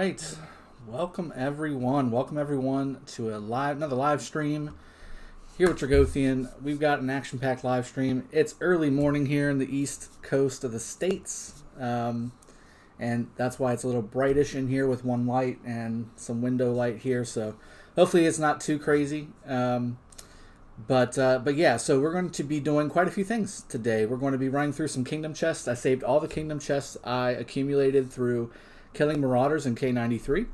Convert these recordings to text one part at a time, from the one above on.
right, welcome everyone to another live stream here with Dragothien. We've got an action-packed live stream. It's early morning here in the east coast of the states, and that's why it's a little brightish in here with one light and some window light here. So hopefully it's not too crazy. But yeah, so we're going to be doing quite a few things today. We're going to be running through some kingdom chests. I saved all the kingdom chests I accumulated through killing marauders in K93.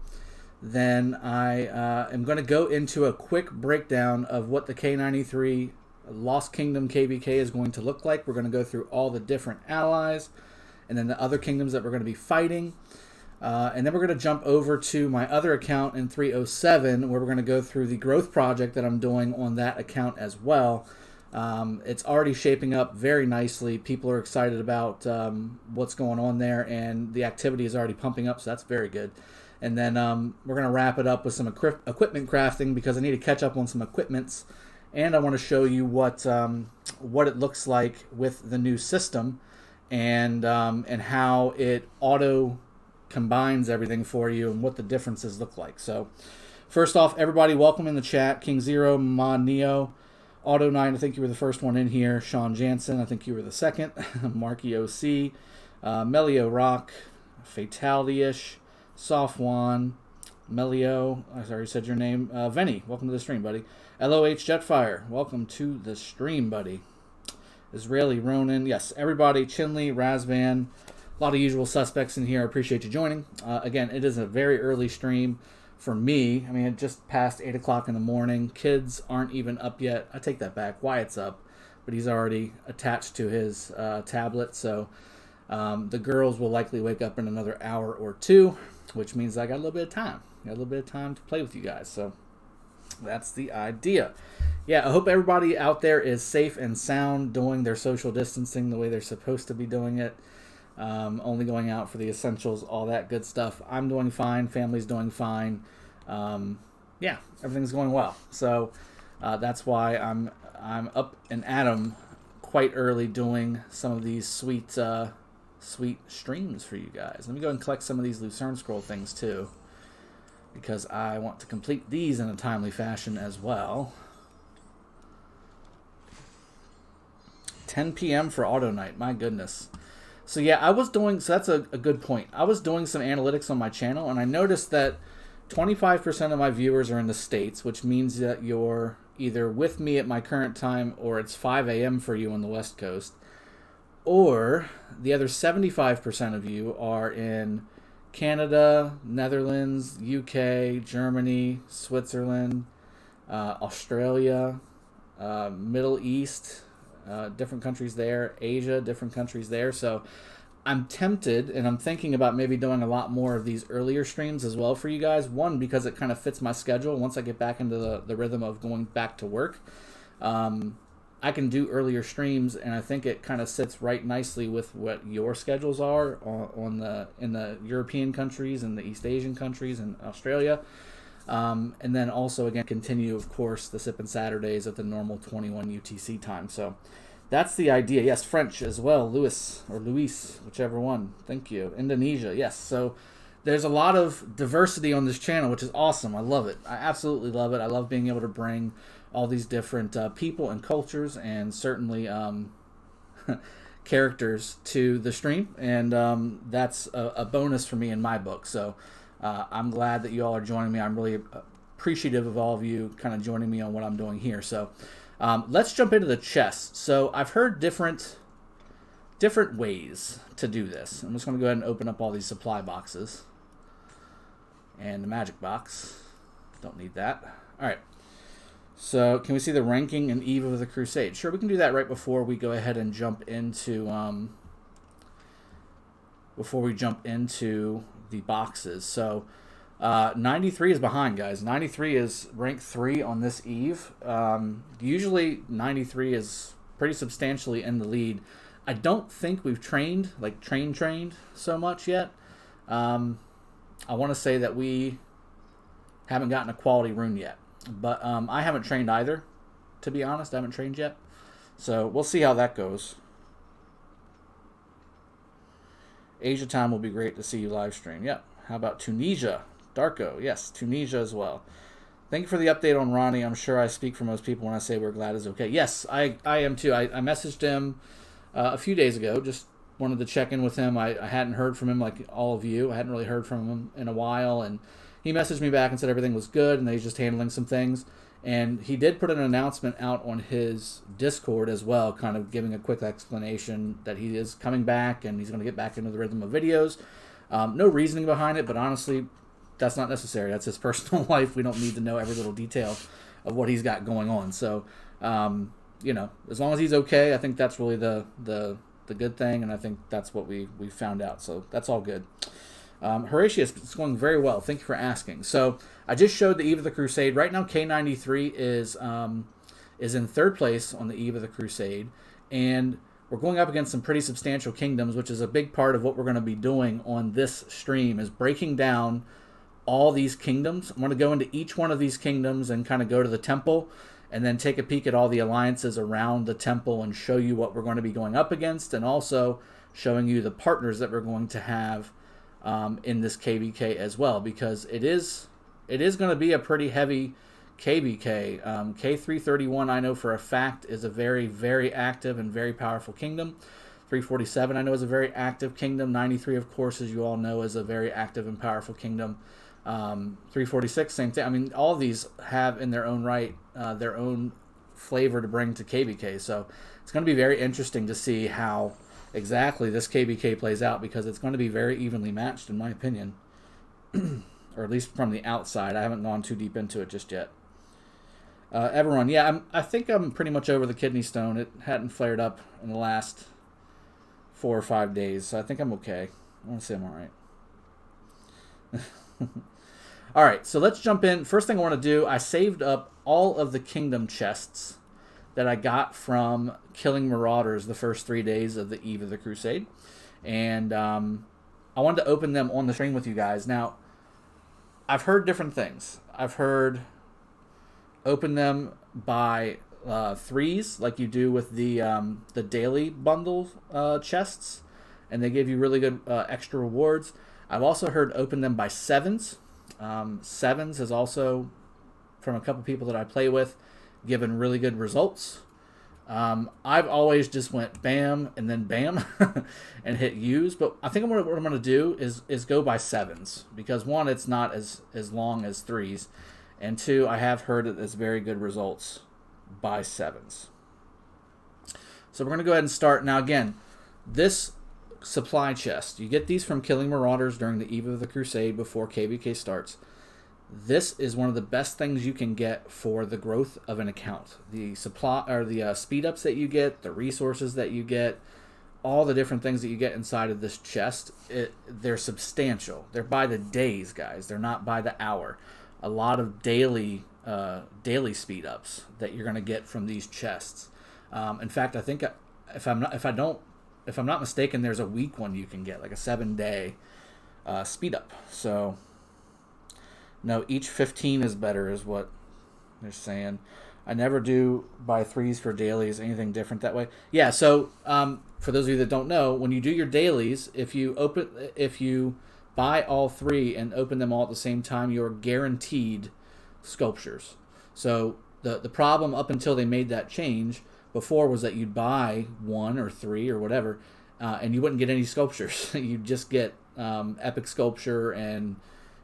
Then I am going to go into a quick breakdown of what the K93 Lost Kingdom KvK is going to look like. We're going to go through all the different allies and then the other kingdoms that we're going to be fighting. And then we're going to jump over to my other account in 307, where we're going to go through the growth project that I'm doing on that account as well. It's already shaping up very nicely. People are excited about what's going on there, and the activity is already pumping up, so that's very good. And then we're going to wrap it up with some equipment crafting, because I need to catch up on some equipments, and I want to show you what it looks like with the new system, and how it auto combines everything for you and what the differences look like. So first off, everybody, welcome in the chat. King Zero, Mod Neo, Auto 9, I think you were the first one in here. Sean Jansen, I think you were the second. Marky OC, Melio Rock, Fatality-ish, Softwan, Melio, I already said your name. Venny, welcome to the stream, buddy. LOH Jetfire, welcome to the stream, buddy. Israeli Ronin, yes, everybody. Chinley, Razvan, a lot of usual suspects in here. I appreciate you joining. Again, it is a very early stream for me. I mean, it just passed 8 o'clock in the morning. Kids aren't even up yet. I take that back. Wyatt's up, but he's already attached to his tablet. So the girls will likely wake up in another hour or two, which means I got a little bit of time. Got a little bit of time to play with you guys. So that's the idea. Yeah, I hope everybody out there is safe and sound, doing their social distancing the way they're supposed to be doing it. Only going out for the essentials, all that good stuff. I'm doing fine. Family's doing fine. Yeah, everything's going well. So that's why I'm up and at 'em quite early, doing some of these sweet streams for you guys. Let me go and collect some of these Lucerne Scroll things too, because I want to complete these in a timely fashion as well. 10 p.m. for Auto Night. My goodness. So yeah, so that's a good point. I was doing some analytics on my channel, and I noticed that 25% of my viewers are in the States, which means that you're either with me at my current time, or it's 5 a.m. for you on the West Coast, or the other 75% of you are in Canada, Netherlands, UK, Germany, Switzerland, Australia, Middle East, different countries there, Asia, different countries there. So I'm tempted, and I'm thinking about maybe doing a lot more of these earlier streams as well for you guys. One, because it kind of fits my schedule. Once I get back into the rhythm of going back to work, I can do earlier streams, and I think it kind of sits right nicely with what your schedules are in the European countries and the East Asian countries and Australia. And then also, again, continue, of course, the Sippin Saturdays at the normal 21 UTC time. So that's the idea. Yes, French as well. Luis, whichever one. Thank you. Indonesia, yes. So there's a lot of diversity on this channel, which is awesome. I love it. I absolutely love it. I love being able to bring all these different people and cultures, and certainly characters to the stream. And that's a bonus for me in my book. So I'm glad that you all are joining me. I'm really appreciative of all of you kind of joining me on what I'm doing here. So let's jump into the chest. So I've heard different ways to do this. I'm just going to go ahead and open up all these supply boxes. And the magic box. Don't need that. All right. So can we see the ranking and Eve of the Crusade? Sure, we can do that right before we go ahead and jump into the boxes. So 93 is behind, guys. 93 is rank 3 on this Eve. Usually 93 is pretty substantially in the lead. I don't think we've trained so much yet. I want to say that we haven't gotten a quality rune yet. But I haven't trained either, to be honest. I haven't trained yet. So we'll see how that goes. Asia time will be great to see you live stream. Yep. How about Tunisia? Darko, yes, Tunisia as well. Thank you for the update on Ronnie. I'm sure I speak for most people when I say we're glad he's okay. Yes, I am too. I messaged him a few days ago. Just wanted to check in with him. I hadn't heard from him like all of you. I hadn't really heard from him in a while. And he messaged me back and said everything was good and that he's just handling some things. And he did put an announcement out on his Discord as well, kind of giving a quick explanation that he is coming back and he's going to get back into the rhythm of videos. No reasoning behind it, but honestly, that's not necessary. That's his personal life. We don't need to know every little detail of what he's got going on. So, you know, as long as he's okay, I think that's really the good thing, and I think that's what we found out. So that's all good. Horatius, it's going very well. Thank you for asking. So I just showed the Eve of the Crusade. Right now, K93 is in third place on the Eve of the Crusade, and we're going up against some pretty substantial kingdoms, which is a big part of what we're going to be doing on this stream, is breaking down all these kingdoms. I'm going to go into each one of these kingdoms and kind of go to the temple and then take a peek at all the alliances around the temple and show you what we're going to be going up against, and also showing you the partners that we're going to have in this KvK as well, because it is going to be a pretty heavy KvK. K331, I know for a fact, is a very, very active and very powerful kingdom. 347, I know, is a very active kingdom. 93, of course, as you all know, is a very active and powerful kingdom. 346, same thing. I mean, all of these have in their own right their own flavor to bring to KvK. So it's going to be very interesting to see how exactly this KvK plays out, because it's going to be very evenly matched, in my opinion. Or at least from the outside. I haven't gone too deep into it just yet. Everyone, yeah, I think I'm pretty much over the kidney stone. It hadn't flared up in the last 4 or 5 days, so I think I'm okay. I want to say I'm all right. All right, so let's jump in. First thing I want to do, I saved up all of the kingdom chests that I got from killing marauders the first 3 days of the Eve of the Crusade, and I wanted to open them on the stream with you guys. Now, I've heard different things. I've heard open them by threes, like you do with the daily bundle chests, and they give you really good extra rewards. I've also heard open them by sevens. Sevens has also, from a couple people that I play with, given really good results. I've always just went bam and then bam and hit use, but I think what I'm going to do is go by sevens, because one, it's not as long as threes, and two, I have heard that there's very good results by sevens. So we're going to go ahead and start. Now again, this supply chest, you get these from killing marauders during the Eve of the Crusade before KvK starts. This is one of the best things you can get for the growth of an account. The supply, or the speed ups that you get, the resources that you get, all the different things that you get inside of this chest, they're substantial. They're by the days, guys. They're not by the hour. A lot of daily speed ups that you're going to get from these chests. In fact, I think if I'm not mistaken, there's a week one you can get, like a 7-day speed up. So no, each 15 is better, is what they're saying. I never do buy threes for dailies, anything different that way. Yeah, so for those of you that don't know, when you do your dailies, if you buy all three and open them all at the same time, you're guaranteed sculptures. So the problem up until they made that change before was that you'd buy 1 or 3 or whatever, and you wouldn't get any sculptures. You'd just get epic sculpture and,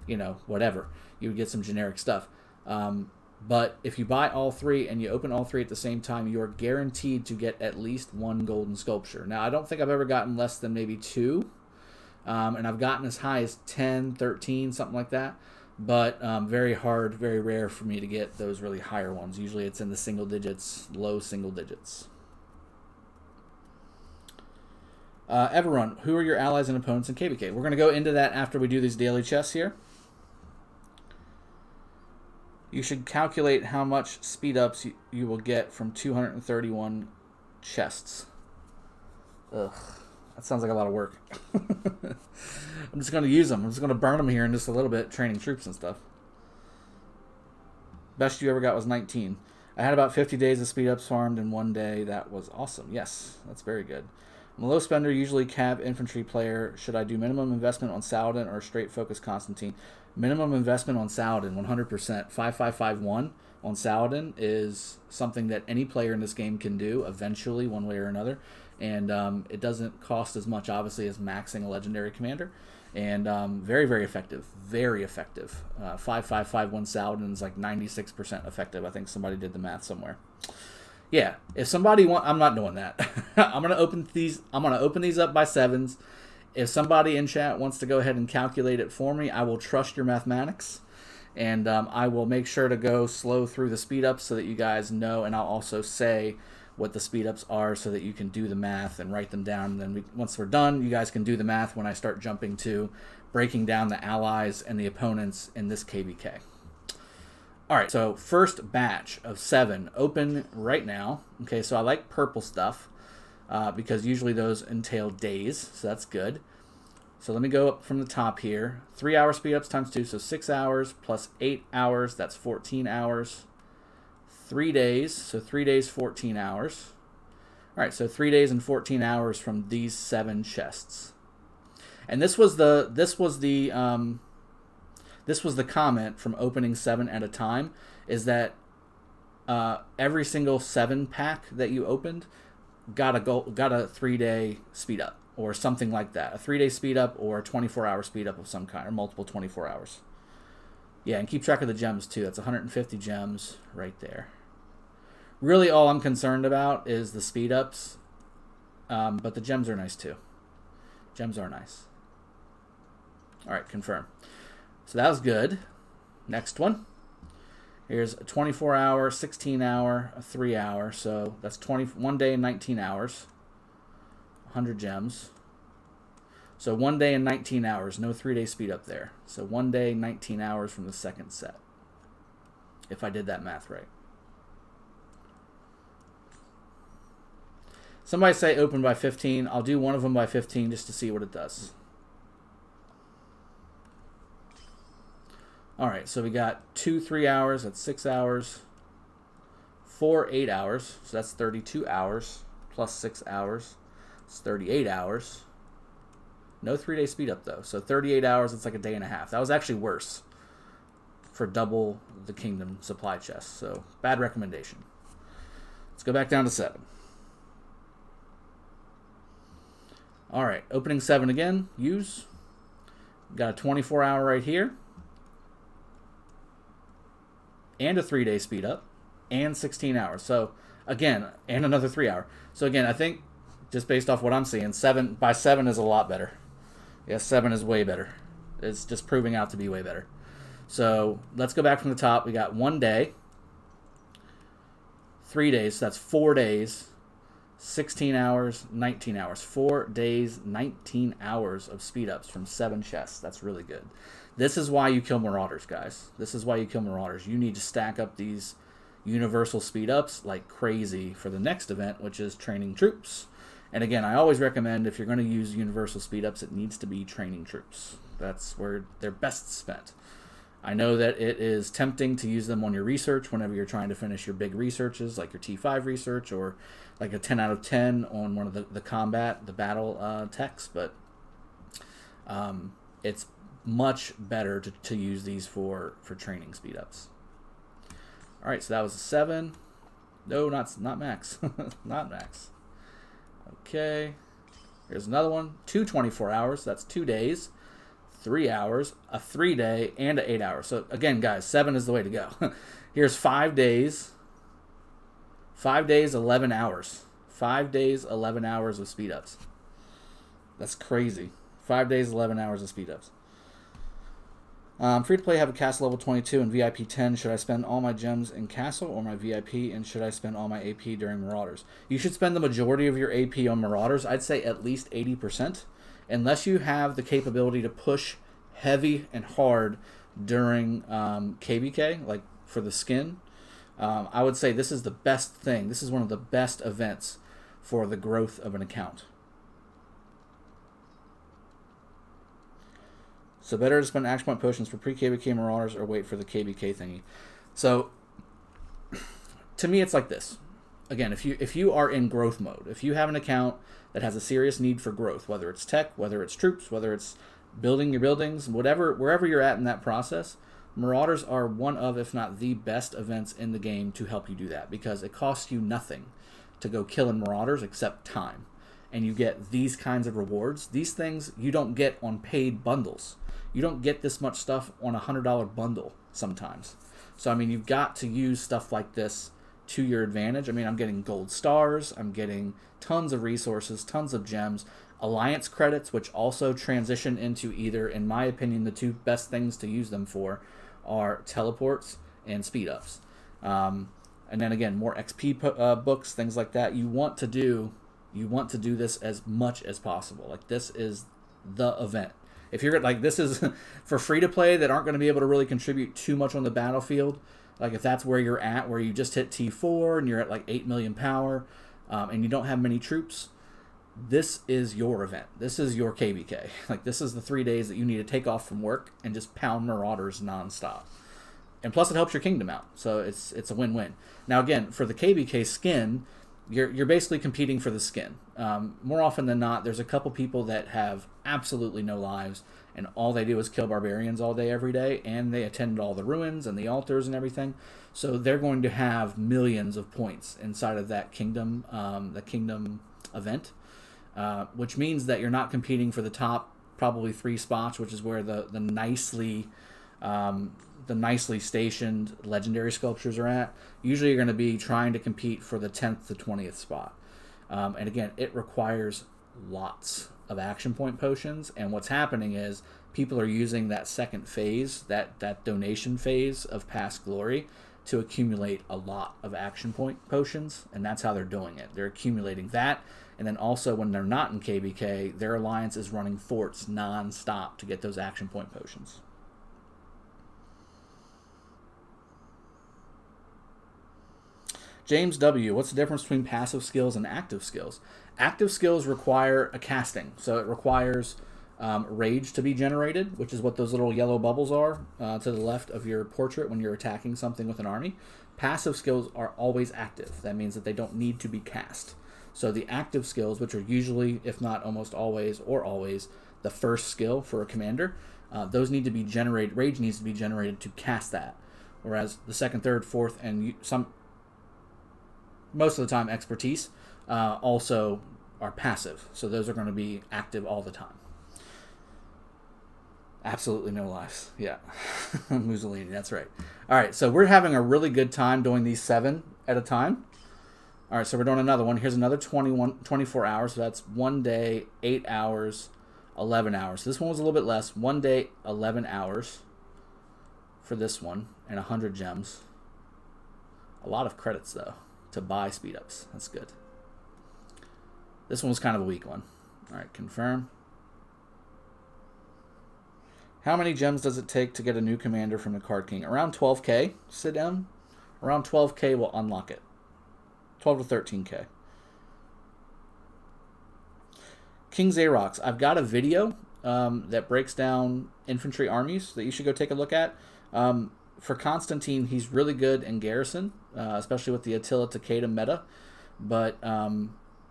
you know, whatever. You would get some generic stuff. But if you buy all three and you open all three at the same time, you're guaranteed to get at least 1 golden sculpture. Now, I don't think I've ever gotten less than maybe 2. And I've gotten as high as 10, 13, something like that. But very hard, very rare for me to get those really higher ones. Usually it's in the single digits, low single digits. Everyone, who are your allies and opponents in KvK? We're going to go into that after we do these daily chests here. You should calculate how much speed ups you will get from 231 chests. Ugh, that sounds like a lot of work. I'm just going to use them. I'm just going to burn them here in just a little bit, training troops and stuff. Best you ever got was 19. I had about 50 days of speed ups farmed in 1 day. That was awesome. Yes, that's very good. I'm a low spender, usually cab infantry player. Should I do minimum investment on Saladin or straight focus Constantine? Minimum investment on Saladin, 100%. 5551 on Saladin is something that any player in this game can do eventually, one way or another. And it doesn't cost as much, obviously, as maxing a legendary commander. And very, very effective. Very effective. 5551 Saladin is like 96% effective. I think somebody did the math somewhere. Yeah, if somebody I'm not doing that. I'm gonna open these up by 7s. If somebody in chat wants to go ahead and calculate it for me, I will trust your mathematics, and I will make sure to go slow through the speed ups so that you guys know, and I'll also say what the speed ups are so that you can do the math and write them down. And then once we're done, you guys can do the math when I start jumping to breaking down the allies and the opponents in this KvK. All right, so first batch of 7 open right now. Okay, so I like purple stuff because usually those entail days, so that's good. So let me go up from the top here. 3 hour speed ups times 2, so 6 hours plus 8 hours, that's 14 hours. 3 days, so 3 days, 14 hours. All right, so 3 days and 14 hours from these 7 chests. And this was the comment from opening 7 at a time, is that every single 7 pack that you opened got a 3-day speed up or something like that. A 3-day speed up or a 24-hour speed up of some kind, or multiple 24 hours. Yeah, and keep track of the gems too. That's 150 gems right there. Really all I'm concerned about is the speed ups, but the gems are nice too. Gems are nice. All right, confirm. So that was good. Next one. Here's a 24-hour, 16-hour, a 3-hour. So that's 1 day and 19 hours. 100 gems. So 1 day and 19 hours. No 3-day speed up there. So 1 day, 19 hours from the second set. If I did that math right. Somebody say open by 15. I'll do one of them by 15 just to see what it does. All right, so we got 2 3 hours, that's 6 hours, 4 8 hours, so that's 32 hours, plus 6 hours, it's 38 hours. No 3-day speed up though, so 38 hours, it's like a day and a half. That was actually worse for double the Kingdom supply chest, so bad recommendation. Let's go back down to 7. All right, opening 7 again, use. Got a 24-hour right here. And a 3-day speed up, and 16 hours. So again, and another 3-hour. So again, I think just based off what I'm seeing, 7 by 7 is a lot better. Yeah, 7 is way better. It's just proving out to be way better. So let's go back from the top. We got 1 day, 3 days. So that's 4 days, 16 hours, 19 hours. 4 days, 19 hours of speed ups from 7 chests. That's really good. This is why you kill Marauders, guys. This is why you kill Marauders. You need to stack up these universal speed ups like crazy for the next event, which is training troops. And again, I always recommend if you're going to use universal speed ups, it needs to be training troops. That's where they're best spent. I know that it is tempting to use them on your research whenever you're trying to finish your big researches, like your T5 research or like a 10 out of 10 on one of the battle techs, but it's much better to use these for training speed ups. All right, so that was a 7. No, not max. Not max. Okay, here's another one. 2 24 hours. That's 2 days, 3 hours, a 3-day, and an 8 hours. So again, guys, 7 is the way to go. Here's 5 days. 5 days, 11 hours. 5 days, 11 hours of speed ups. That's crazy. 5 days, 11 hours of speed ups. Free to play, have a castle level 22 and VIP 10. Should I spend all my gems in castle or my VIP? And should I spend all my AP during Marauders? You should spend the majority of your AP on Marauders. I'd say at least 80%. Unless you have the capability to push heavy and hard during KvK, like for the skin, I would say this is the best thing. This is one of the best events for the growth of an account. So better to spend action point potions for pre-KvK Marauders or wait for the KvK thingy. So to me, it's like this. again, if you are in growth mode, if you have an account that has a serious need for growth, whether it's tech, whether it's troops, whether it's building your buildings, wherever you're at in that process, Marauders are one of, if not the best events in the game to help you do that, because it costs you nothing to go killing Marauders except time. And you get these kinds of rewards. These things you don't get on paid bundles. You don't get this much stuff on a $100 bundle sometimes. So, I mean, you've got to use stuff like this to your advantage. I mean, I'm getting gold stars. I'm getting tons of resources, tons of gems, alliance credits, which also transition into either, in my opinion, the two best things to use them for are teleports and speed ups. And then again, more XP books, things like that. You want to do this as much as possible. Like, this is the event. If you're like, this is for free to play that aren't going to be able to really contribute too much on the battlefield. Like, if that's where you're at, where you just hit T4 and you're at like 8 million power, and you don't have many troops, this is your event. This is your KvK. Like, this is the 3 days that you need to take off from work and just pound Marauders nonstop. And plus, it helps your kingdom out, so it's a win-win. Now, again, for the KvK skin, you're basically competing for the skin. More often than not, there's a couple people that have absolutely no lives, and all they do is kill barbarians all day, every day, and they attend all the ruins and the altars and everything. So they're going to have millions of points inside of that kingdom, the kingdom event, which means that you're not competing for the top probably 3 spots, which is where the nicely stationed legendary sculptures are at. Usually you're going to be trying to compete for the 10th to 20th spot. And again, it requires lots of action point potions, and what's happening is people are using that second phase, that donation phase of past glory, to accumulate a lot of action point potions, and that's how they're doing it. They're accumulating that, and then also when they're not in KvK, their alliance is running forts non-stop to get those action point potions. James W., what's the difference between passive skills and active skills? Active skills require a casting, so it requires rage to be generated, which is what those little yellow bubbles are to the left of your portrait when you're attacking something with an army. Passive skills are always active. That means that they don't need to be cast. So the active skills, which are usually, if not almost always or always, the first skill for a commander, those need to be generated. Rage needs to be generated to cast that, whereas the second, third, fourth, and most of the time expertise also are passive, so those are going to be active all the time. Absolutely no lives. Yeah. Mussolini, that's right. All right, so we're having a really good time doing these 7 at a time. All right, so we're doing another one. Here's another 24 hours, so that's 1 day, 8 hours, 11 hours. So this one was a little bit less. 1 day, 11 hours for this one, and 100 gems. A lot of credits, though, to buy speed ups. That's good. This one was kind of a weak one. All right, confirm. How many gems does it take to get a new commander from the Card King? Around 12k, sit down. Around 12k will unlock it. 12 to 13k. King Xerox. I've got a video that breaks down infantry armies that you should go take a look at. For Constantine, he's really good in Garrison, especially with the Attila Takeda meta. But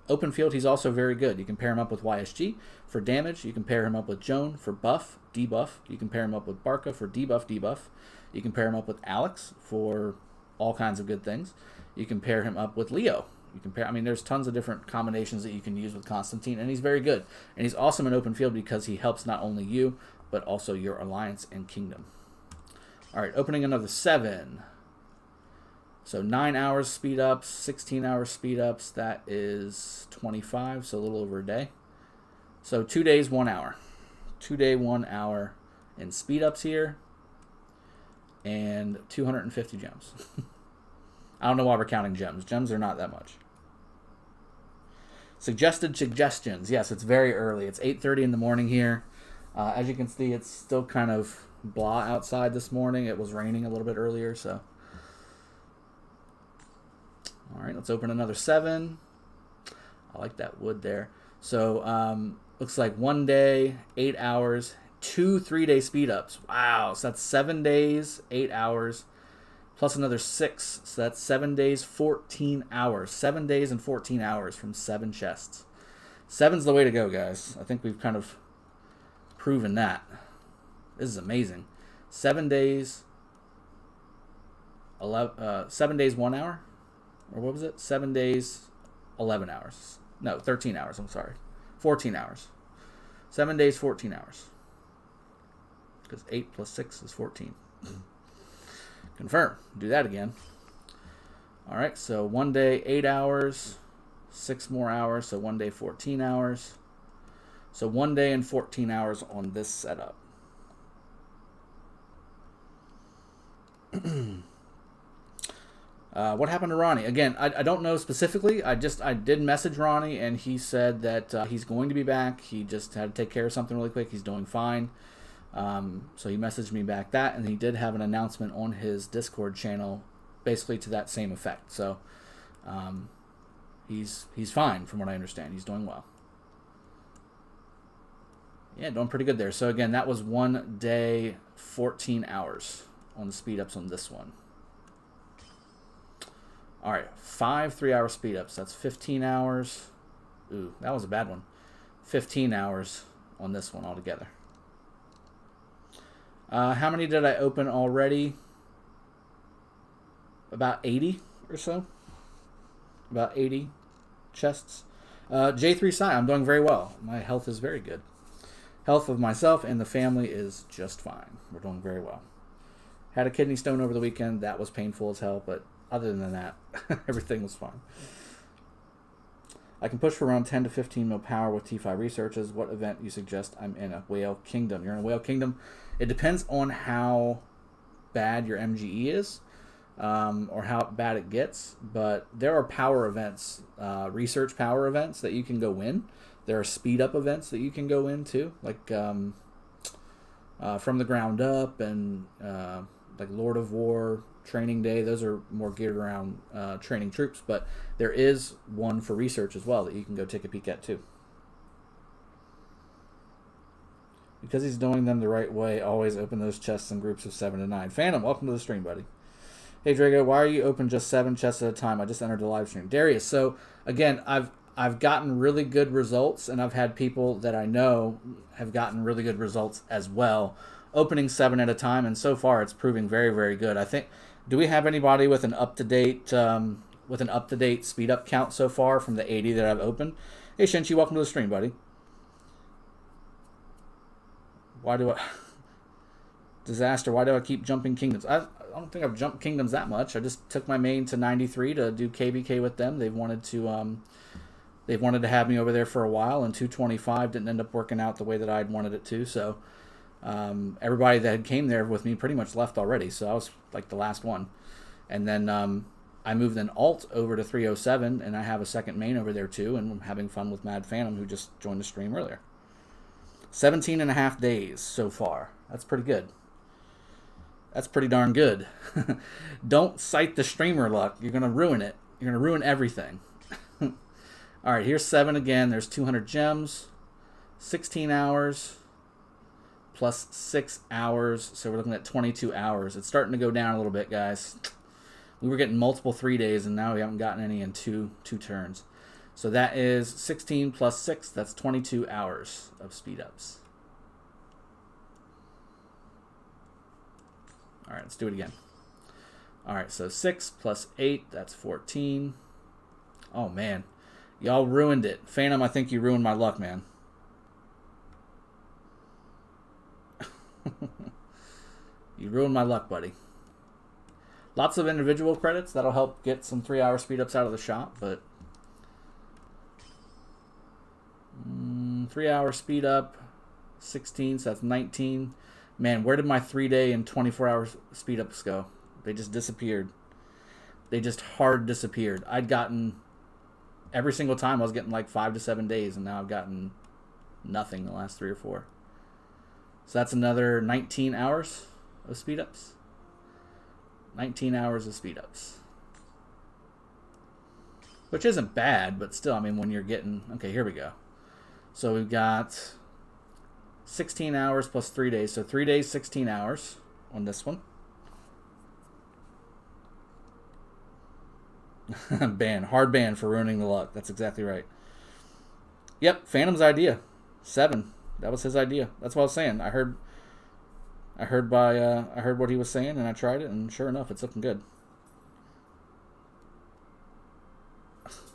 open field, he's also very good. You can pair him up with YSG for damage. You can pair him up with Joan for buff, debuff. You can pair him up with Barca for debuff, debuff. You can pair him up with Alex for all kinds of good things. You can pair him up with Leo. You can pair, I mean, there's tons of different combinations that you can use with Constantine, and he's very good. And he's awesome in open field because he helps not only you, but also your alliance and kingdom. All right, opening another 7. So 9 hours speed ups, 16 hours speed ups. That is 25, so a little over a day. So 2 days, 1 hour. 2 day, 1 hour in speed ups here. And 250 gems. I don't know why we're counting gems. Gems are not that much. Suggested suggestions. Yes, it's very early. It's 8:30 in the morning here. As you can see, it's still kind of blah outside this morning. It was raining a little bit earlier, so. All right, let's open another 7. I like that wood there. So looks like 1 day, 8 hours, 2 3-day speed ups. Wow, so that's 7 days, 8 hours, plus another 6. So that's 7 days, 14 hours. 7 days and 14 hours from 7 chests. 7's the way to go, guys. I think we've kind of proven that. This is amazing. 7 days, 7 days, 1 hour? Or what was it? 7 days, 11 hours. No, 13 hours, I'm sorry. 14 hours. 7 days, 14 hours. Because 8 plus 6 is 14. Confirm. Do that again. All right, so 1 day, 8 hours. 6 more hours, so 1 day, 14 hours. So 1 day and 14 hours on this setup. What happened to Ronnie? Again, I don't know specifically. I did message Ronnie, and he said that he's going to be back. He just had to take care of something really quick. He's doing fine. So he messaged me back that, and he did have an announcement on his Discord channel, basically to that same effect. So he's fine, from what I understand. He's doing well. Yeah, doing pretty good there. So again, that was 1 day, 14 hours on the speed ups on this one. All right, 5 3-hour speed ups. That's 15 hours. Ooh, that was a bad one. 15 hours on this one altogether. How many did I open already? About 80 or so. About 80 chests. J3 Sai, I'm doing very well. My health is very good. Health of myself and the family is just fine. We're doing very well. Had a kidney stone over the weekend. That was painful as hell, but other than that, everything was fine. I can push for around 10 to 15 mil power with T5 researches. What event you suggest? I'm in a Whale Kingdom. You're in a Whale Kingdom. It depends on how bad your MGE is, or how bad it gets. But there are power events, research power events that you can go win. There are speed up events that you can go into, like From the Ground Up and like Lord of War, Training Day. Those are more geared around training troops, but there is one for research as well that you can go take a peek at too. Because he's doing them the right way, always open those chests in groups of 7 to 9. Phantom, welcome to the stream, buddy. Hey Drago, why are you open just 7 chests at a time? I just entered the live stream. Darius, so again, I've gotten really good results, and I've had people that I know have gotten really good results as well, opening 7 at a time, and so far it's proving very, very good. I think, do we have anybody with an up-to-date speed up count so far from the 80 that I've opened? Hey Shinchi, welcome to the stream, buddy. Why do I keep jumping kingdoms? I don't think I've jumped kingdoms that much. I just took my main to 93 to do KvK with them. They've wanted to have me over there for a while, and 225 didn't end up working out the way that I'd wanted it to. So everybody that had came there with me pretty much left already. So I was like the last one. And then I moved an alt over to 307, and I have a second main over there too, and I'm having fun with Mad Phantom, who just joined the stream earlier. 17 and a half days so far. That's pretty good. That's pretty darn good. Don't cite the streamer luck. You're going to ruin it. You're going to ruin everything. All right, here's 7 again. There's 200 gems, 16 hours, plus 6 hours. So we're looking at 22 hours. It's starting to go down a little bit, guys. We were getting multiple 3 days, and now we haven't gotten any in two turns. So that is 16 plus 6. That's 22 hours of speed ups. All right, let's do it again. All right, so 6 plus 8, that's 14. Oh, man. Y'all ruined it. Phantom, I think you ruined my luck, man. You ruined my luck, buddy. Lots of individual credits. That'll help get some 3-hour speed ups out of the shop, but 3-hour speed up, 16, so that's 19. Man, where did my 3-day and 24-hour speed ups go? They just disappeared. They just hard disappeared. I'd gotten, every single time I was getting like 5 to 7 days, and now I've gotten nothing the last 3 or 4. So that's another 19 hours of speed ups. 19 hours of speed ups. Which isn't bad, but still, I mean, when you're getting, okay, here we go. So we've got 16 hours plus 3 days. So 3 days, 16 hours on this one. Ban. Hard ban for ruining the luck. That's exactly right. Yep, Phantom's idea. 7. That was his idea. That's what I was saying. I heard what he was saying, and I tried it, and sure enough, it's looking good.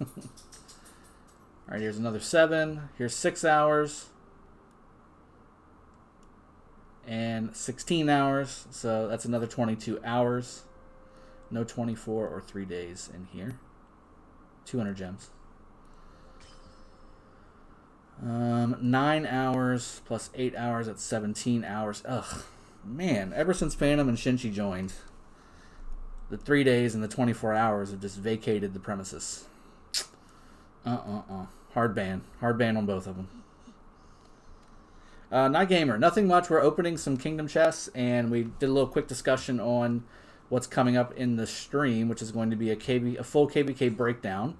All right, here's another 7. Here's 6 hours. And 16 hours, so that's another 22 hours. No 24 or 3 days in here. 200 gems. 9 hours plus 8 hours, that's 17 hours. Ugh, man, ever since Phantom and Shinchi joined, the 3 days and the 24 hours have just vacated the premises. Hard ban. Hard ban on both of them. Night Gamer, nothing much. We're opening some Kingdom chests, and we did a little quick discussion on what's coming up in the stream, which is going to be a full KvK breakdown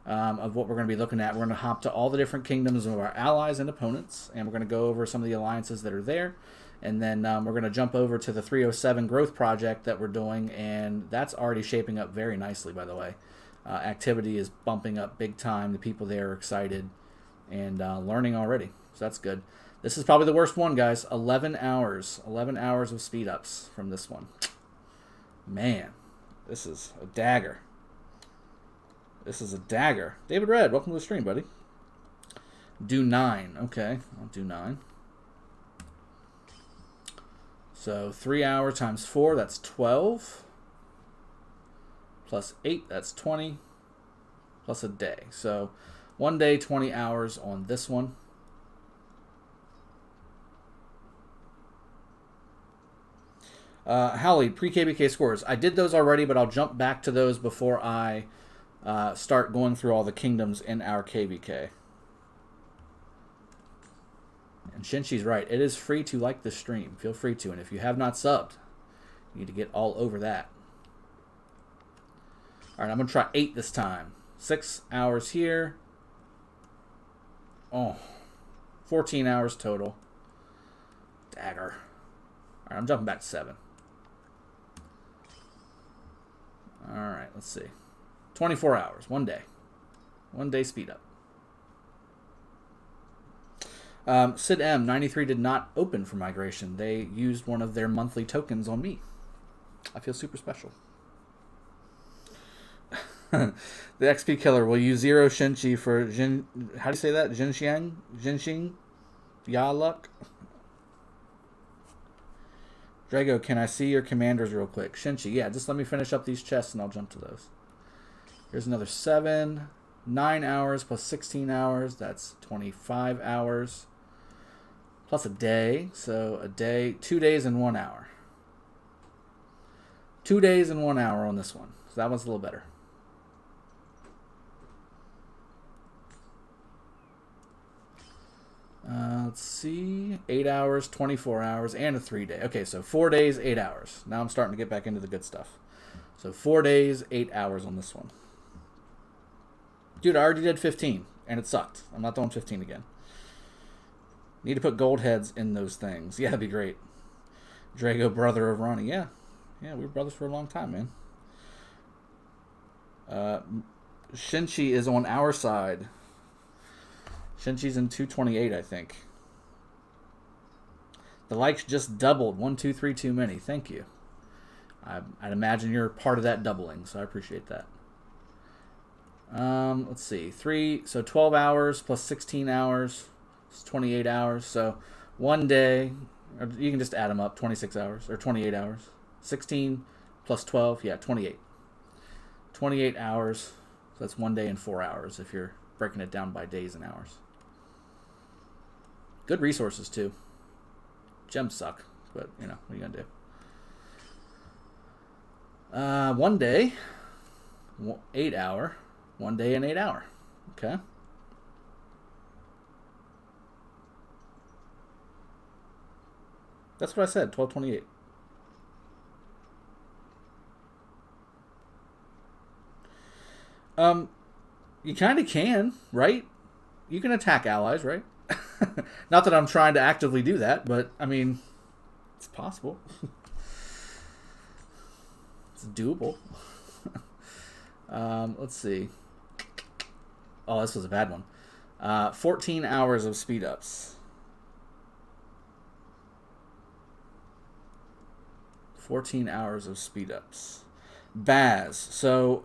of what we're going to be looking at. We're going to hop to all the different kingdoms of our allies and opponents, and we're going to go over some of the alliances that are there, and then we're going to jump over to the 307 growth project that we're doing, and that's already shaping up very nicely, by the way. Activity is bumping up big time. The people there are excited and learning already, so that's good. This is probably the worst one, guys. 11 hours. 11 hours of speed ups from this one. Man, this is a dagger. This is a dagger. David Red, welcome to the stream, buddy. Do 9. Okay, I'll do 9. So 3 hours times 4, that's 12. Plus 8, that's 20. Plus a day. So 1 day, 20 hours on this one. Howley, pre-KvK scores. I did those already, but I'll jump back to those before I start going through all the kingdoms in our KvK. And Shinshi's right. It is free to like the stream. Feel free to. And if you have not subbed, you need to get all over that. All right, I'm going to try 8 this time. 6 hours here. Oh, 14 hours total. Dagger. All right, I'm jumping back to 7. All right, let's see. 24 hours, 1 day. 1 day speed up. Sid M, 93 did not open for migration. They used one of their monthly tokens on me. I feel super special. The XP killer will use 0 Shinchi for Jin. How do you say that? Jinxiang? Jinxing? Ya luck? Drago, can I see your commanders real quick? Shinchi, yeah, just let me finish up these chests and I'll jump to those. Here's another 7. 9 hours plus 16 hours. That's 25 hours. Plus a day. So a day, 2 days and 1 hour. 2 days and 1 hour on this one. So that one's a little better. Let's see. 8 hours, 24 hours, and a 3 day. Okay, so 4 days, 8 hours. Now I'm starting to get back into the good stuff. So 4 days, 8 hours on this one. Dude, I already did 15, and it sucked. I'm not doing 15 again. Need to put gold heads in those things. Yeah, that'd be great. Drago, brother of Ronnie. Yeah. Yeah, we were brothers for a long time, man. Shinchi is on our side. Shinshi's in 228, I think. The likes just doubled. 1, 2, 3 too many. Thank you. I'd imagine you're part of that doubling, so I appreciate that. Let's see. 12 hours plus 16 hours. It's 28 hours. So 1 day, or you can just add them up. 26 hours or 28 hours. 16 plus 12, yeah, 28. 28 hours. So that's 1 day and 4 hours if you're breaking it down by days and hours. Good resources, too. Gems suck, but, you know, what are you going to do? 1 day, 8 hour. 1 day and 8 hour. Okay. That's what I said, 1228. You kind of can, right? You can attack allies, right? Not that I'm trying to actively do that, but, I mean, it's possible. It's doable. Let's see. Oh, this was a bad one. 14 hours of speed ups. 14 hours of speed ups. Baz. So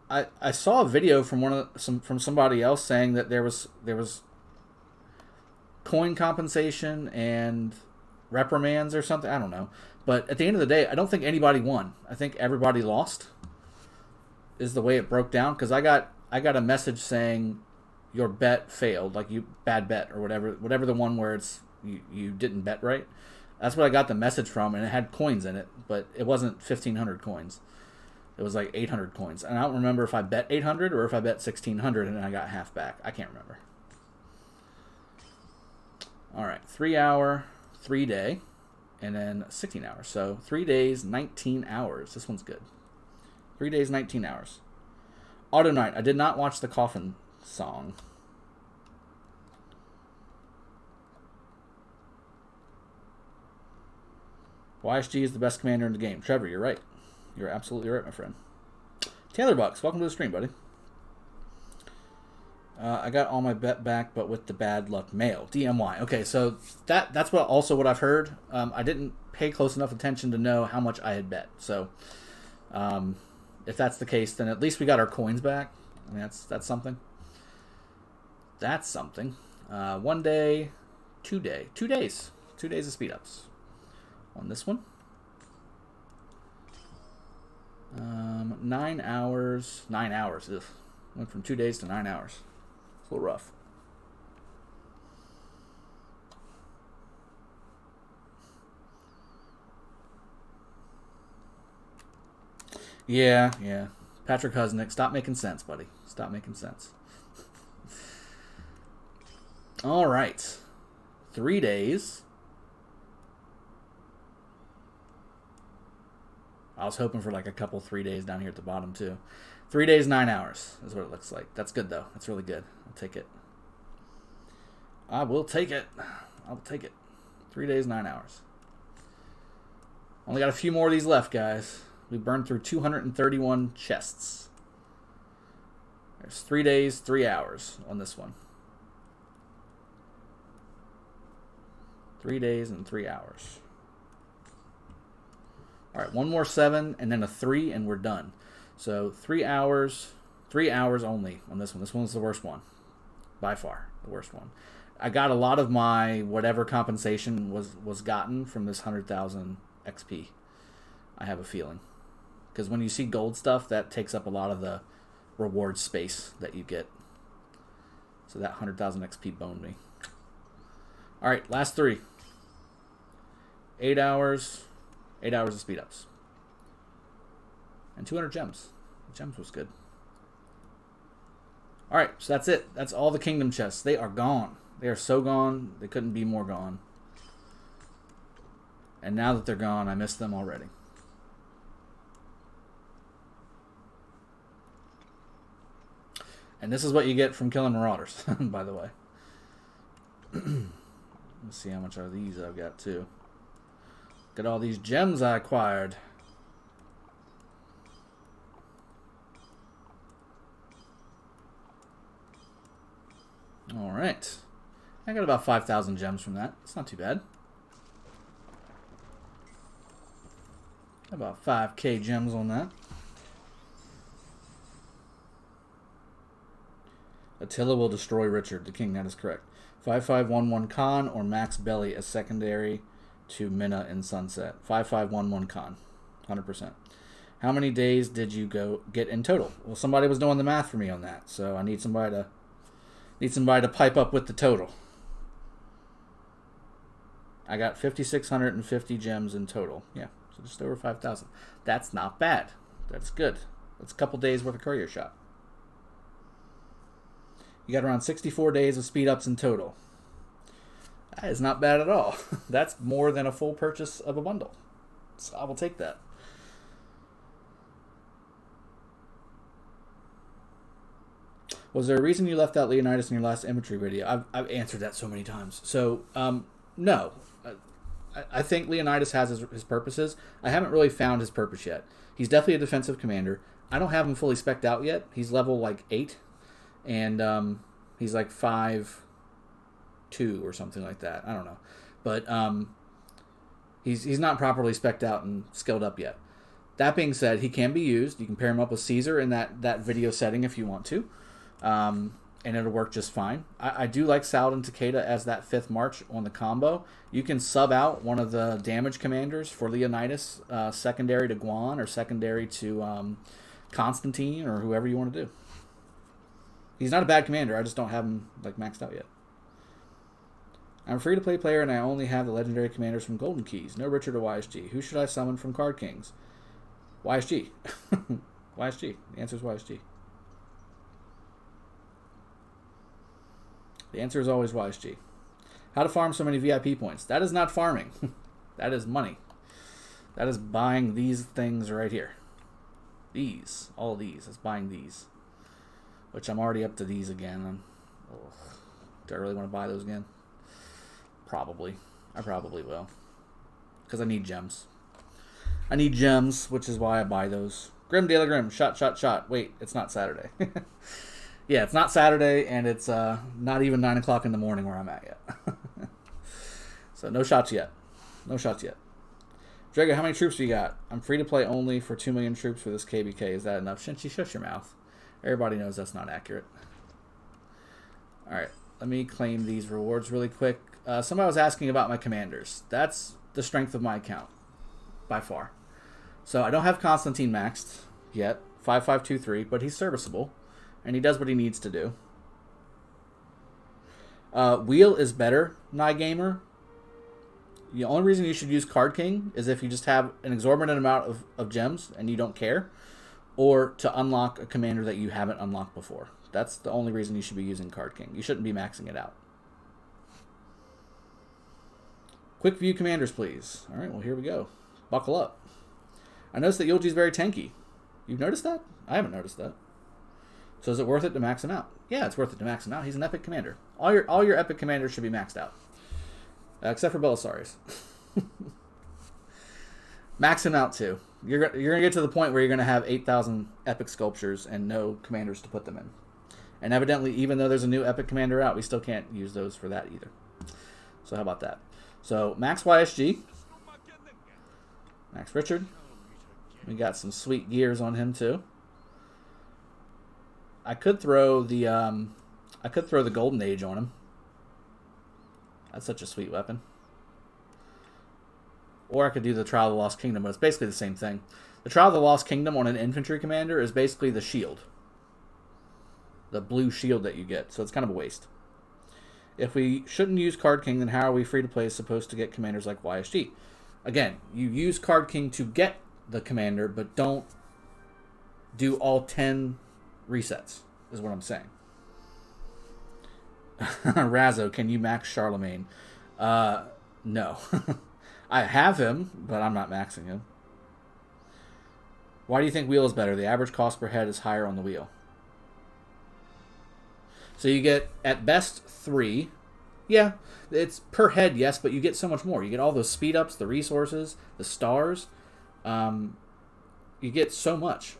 I saw a video from from somebody else saying that there was coin compensation and reprimands or something. I don't know. But at the end of the day, I don't think anybody won. I think everybody lost. Is the way it broke down, because I got a message saying your bet failed, like you bad bet or whatever the one where it's you didn't bet right. That's what I got the message from, and it had coins in it, but it wasn't 1,500 coins. It was like 800 coins, and I don't remember if I bet 800 or if I bet 1,600 and I got half back. I can't remember. All right, 3 hour, 3 day, and then 16 hours. So 3 days, 19 hours. This one's good. 3 days, 19 hours. Auto Night. I did not watch the Coffin song. YSG is the best commander in the game. Trevor, you're right. You're absolutely right, my friend. Taylor Bucks, welcome to the stream, buddy. I got all my bet back, but with the bad luck mail. DMY. Okay, so that's what I've heard. I didn't pay close enough attention to know how much I had bet. So, if that's the case, then at least we got our coins back. I mean, that's something. That's something. 1 day, 2 day, 2 days. 2 days of speed ups on this one. 9 hours. 9 hours. Ugh. Went from 2 days to 9 hours. It's a little rough. Yeah. Patrick Husnick, stop making sense, buddy. Stop making sense. All right. 3 days. I was hoping for like a couple 3 days down here at the bottom too. 3 days, 9 hours is what it looks like. That's good though. That's really good. I'll take it. I will take it. I'll take it. 3 days, 9 hours. Only got a few more of these left, guys. We burned through 231 chests. There's 3 days, 3 hours on this one. 3 days and 3 hours. All right, one more 7 and then a 3 and we're done. So 3 hours only on this one. This one's the worst one. By far, the worst one. I got a lot of my whatever compensation was gotten from this 100,000 XP. I have a feeling. Because when you see gold stuff, that takes up a lot of the reward space that you get. So that 100,000 XP boned me. All right, last 3. 8 hours. 8 hours of speed ups. And 200 gems. The gems was good. All right, so that's it. That's all the kingdom chests. They are gone. They are so gone. They couldn't be more gone. And now that they're gone, I miss them already. And this is what you get from killing marauders, by the way. Let's see how much are these I've got too. Look at all these gems I acquired. All right. I got about 5,000 gems from that. It's not too bad. About 5K gems on that. Attila will destroy Richard, the king. That is correct. 5511 Khan or Max Belly as secondary to Minna in Sunset. 5511 Khan. 100%. How many days did you get in total? Well, somebody was doing the math for me on that, so I need somebody to pipe up with the total. I got 5,650 gems in total. Yeah, so just over 5,000. That's not bad. That's good. That's a couple days worth of courier shop. You got around 64 days of speed ups in total. That is not bad at all. That's more than a full purchase of a bundle. So I will take that. Was there a reason you left out Leonidas in your last infantry video? I've answered that so many times. So, no. I think Leonidas has his purposes. I haven't really found his purpose yet. He's definitely a defensive commander. I don't have him fully spec'd out yet. He's level like 8, and he's like 5'2" or something like that. I don't know, but he's not properly spec'd out and skilled up yet. That being said, he can be used. You can pair him up with Caesar in that video setting if you want to, and it'll work just fine. I do like Saladin Takeda as that 5th March on the combo. You can sub out one of the damage commanders for Leonidas, secondary to Guan or secondary to Constantine or whoever you want to do. He's not a bad commander. I just don't have him like maxed out yet. I'm a free-to-play player and I only have the legendary commanders from Golden Keys. No Richard or YSG. Who should I summon from Card Kings? YSG. YSG. The answer is YSG. The answer is always YSG. How to farm so many VIP points. That is not farming. That is money. That is buying these things right here. These. All these. It's buying these. Which I'm already up to these again. Do I really want to buy those again? Probably. I probably will. Because I need gems. I need gems, which is why I buy those. Grim De La Grim. Shot, shot, shot. Wait, it's not Saturday. Yeah, it's not Saturday, and it's not even 9 o'clock in the morning where I'm at yet. So no shots yet. No shots yet. Drago, how many troops do you got? I'm free to play only for 2 million troops for this KvK. Is that enough? Shinchi, shut your mouth. Everybody knows that's not accurate. Alright, let me claim these rewards really quick. Somebody was asking about my commanders. That's the strength of my account, by far. So I don't have Constantine maxed yet. 5523, but he's serviceable. And he does what he needs to do. Wheel is better, Nygamer. The only reason you should use Card King is if you just have an exorbitant amount of gems and you don't care. Or to unlock a commander that you haven't unlocked before. That's the only reason you should be using Card King. You shouldn't be maxing it out. Quick view commanders, please. Alright, well here we go. Buckle up. I noticed that Yulji's very tanky. You've noticed that? I haven't noticed that. So is it worth it to max him out? Yeah, it's worth it to max him out. He's an epic commander. All your epic commanders should be maxed out. Except for Belisarius. Max him out too. You're going to get to the point where you're going to have 8,000 epic sculptures and no commanders to put them in. And evidently, even though there's a new epic commander out, we still can't use those for that either. So how about that? So max YSG. Max Richard. We got some sweet gears on him too. I could throw the Golden Age on him. That's such a sweet weapon. Or I could do the Trial of the Lost Kingdom, but it's basically the same thing. The Trial of the Lost Kingdom on an infantry commander is basically the shield. The blue shield that you get, so it's kind of a waste. If we shouldn't use Card King, then how are we free to play supposed to get commanders like YSG? Again, you use Card King to get the commander, but don't do all 10 resets, is what I'm saying. Razzo, can you max Charlemagne? No. I have him, but I'm not maxing him. Why do you think wheel is better? The average cost per head is higher on the wheel. So you get, at best, 3. Yeah, it's per head, yes, but you get so much more. You get all those speed ups, the resources, the stars. You get so much.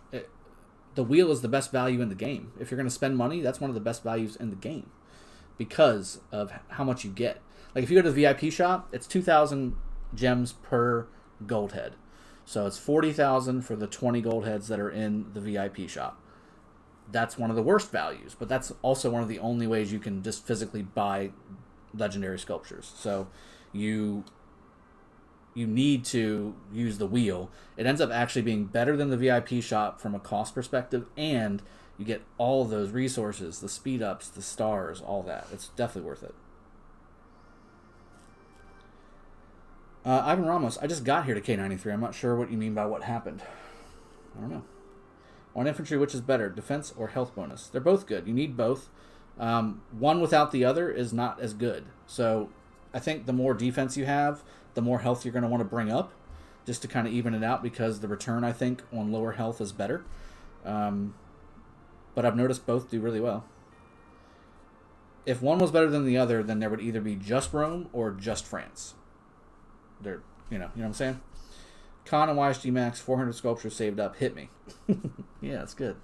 The wheel is the best value in the game. If you're going to spend money, that's one of the best values in the game because of how much you get. Like if you go to the VIP shop, it's 2,000 gems per gold head. So it's 40,000 for the 20 gold heads that are in the VIP shop. That's one of the worst values, but that's also one of the only ways you can just physically buy legendary sculptures. So you need to use the wheel. It ends up actually being better than the VIP shop from a cost perspective, and you get all of those resources, the speed ups, the stars, all that. It's definitely worth it. Ivan Ramos, I just got here to K93. I'm not sure what you mean by what happened. I don't know. On infantry, which is better, defense or health bonus? They're both good. You need both. One without the other is not as good. So I think the more defense you have, the more health you're going to want to bring up, just to kind of even it out, because the return, I think, on lower health is better. But I've noticed both do really well. If one was better than the other, then there would either be just Rome or just France. You know what I'm saying? Con and YSG Max, 400 sculptures saved up. Hit me. Yeah, that's good.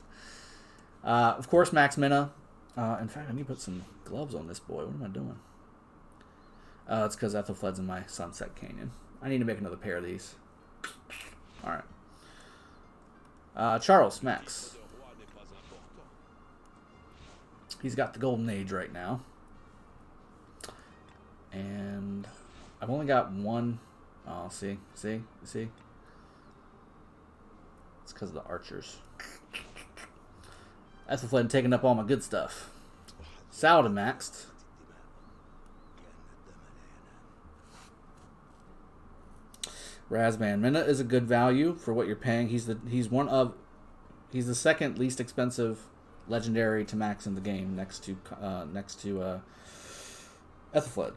Of course, Max Minna. In fact, I need to put some gloves on this boy. What am I doing? It's because Ethelfled's in my Sunset Canyon. I need to make another pair of these. All right. Charles, Max. He's got the golden age right now. And I've only got one. Oh, see? It's because of the archers. Ethelfled taking up all my good stuff. Saladin maxed. Razban. Minna is a good value for what you're paying. He's the second least expensive legendary to max in the game, next to Ethelfled.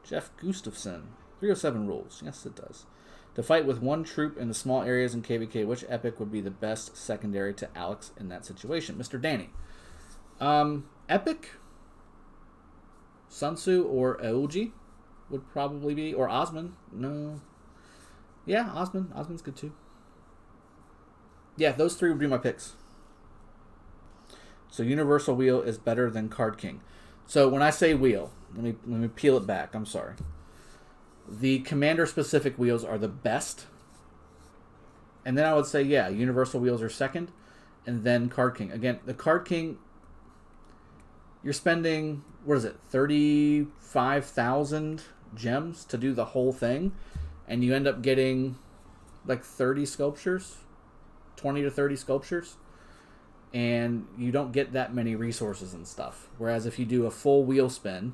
Jeff Gustafson. 307 rules. Yes, it does. To fight with one troop in the small areas in KvK, which epic would be the best secondary to Alex in that situation? Mr. Danny. Epic, Sun Tzu, or Aoji would probably be, or Osman. No. Yeah, Osman. Osman's good too. Yeah, those three would be my picks. So Universal Wheel is better than Card King. So when I say wheel, let me peel it back. I'm sorry. The commander-specific wheels are the best. And then I would say, yeah, Universal Wheels are second. And then Card King. Again, the Card King, you're spending, what is it, 35,000 gems to do the whole thing. And you end up getting like 30 sculptures. 20 to 30 sculptures. And you don't get that many resources and stuff. Whereas if you do a full wheel spin,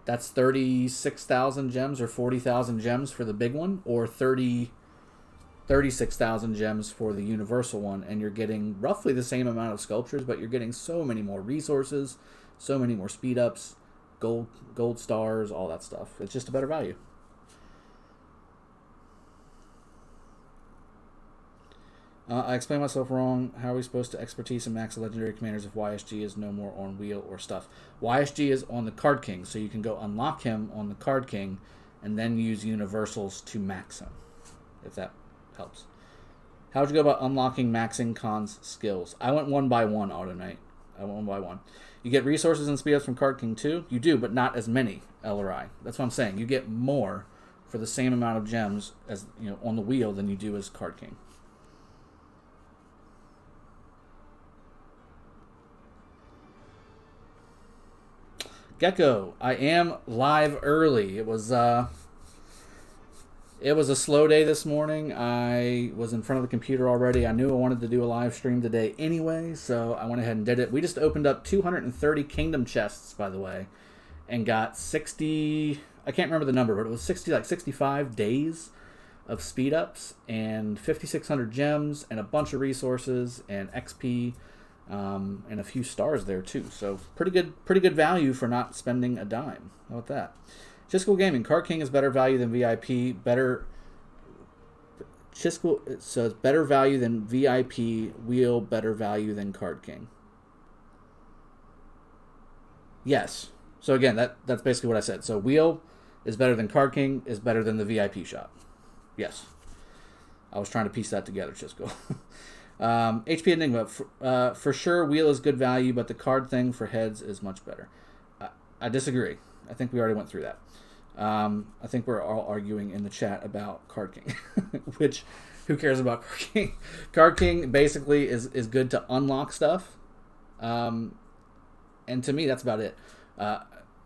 that's 36,000 gems or 40,000 gems for the big one, or 36,000 gems for the universal one, and you're getting roughly the same amount of sculptures, but you're getting so many more resources, so many more speed ups, gold stars, all that stuff. It's just a better value. I explained myself wrong. How are we supposed to expertise and max legendary commanders if YSG is no more on wheel or stuff? YSG is on the Card King, so you can go unlock him on the Card King and then use universals to max him, if that helps. How would you go about unlocking maxing Khan's skills? I went one by one, Auto Knight. I went one by one. You get resources and speed ups from Card King too? You do, but not as many, LRI. That's what I'm saying. You get more for the same amount of gems as on the wheel than you do as Card King. Gecko, I am live early. It was a slow day this morning. I was in front of the computer already. I knew I wanted to do a live stream today anyway, so I went ahead and did it. We just opened up 230 Kingdom chests, by the way, and got 60, I can't remember the number, but it was 65 days of speed ups and 5,600 gems and a bunch of resources and XP. And a few stars there too, so pretty good value for not spending a dime. How about that? Chisco Gaming, Card King is better value than VIP. Chisco says better value than VIP. Wheel better value than Card King. Yes. So again, that's basically what I said. So wheel is better than Card King is better than the VIP shop. Yes. I was trying to piece that together, Chisco. HP Enigma, for sure, wheel is good value, but the card thing for heads is much better. I disagree. I think we already went through that. I think we're all arguing in the chat about Card King, which, who cares about Card King? Card King basically is good to unlock stuff, and to me, that's about it.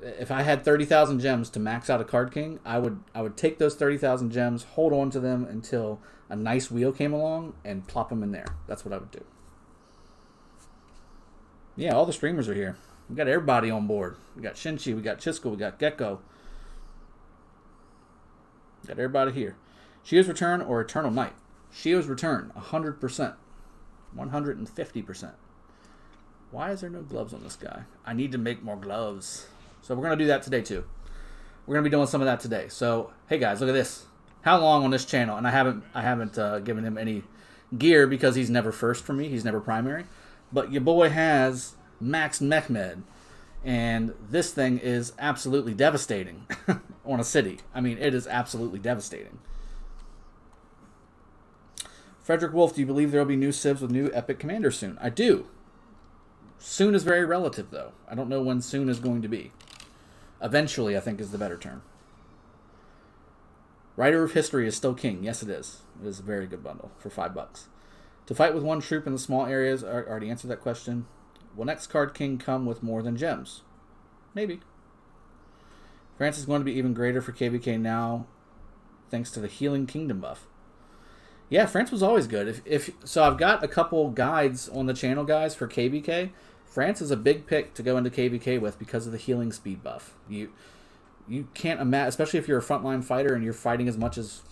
If I had 30,000 gems to max out a Card King, I would take those 30,000 gems, hold on to them until a nice wheel came along, and plop them in there. That's what I would do. Yeah, all the streamers are here. We got everybody on board. We got Shinchi, we got Chisco, we got Gecko. Got everybody here. Shio's Return or Eternal Night? Shio's Return, 100%. 150%. Why is there no gloves on this guy? I need to make more gloves. So we're going to do that today too. We're going to be doing some of that today. So, hey guys, look at this. How long on this channel? And I haven't given him any gear because he's never first for me. He's never primary. But your boy has Max Mehmed. And this thing is absolutely devastating on a city. I mean, it is absolutely devastating. Frederick Wolf, do you believe there will be new Civs with new epic commanders soon? I do. Soon is very relative, though. I don't know when soon is going to be. Eventually, I think, is the better term. Writer of History is still king. Yes, it is. It is a very good bundle for $5. To fight with one troop in the small areas, I already answered that question. Will next card king come with more than gems? Maybe. France is going to be even greater for KvK now, thanks to the Healing Kingdom buff. Yeah, France was always good. So I've got a couple guides on the channel, guys, for KvK. France is a big pick to go into KvK with because of the healing speed buff. You can't imagine, especially if you're a frontline fighter and you're fighting as much as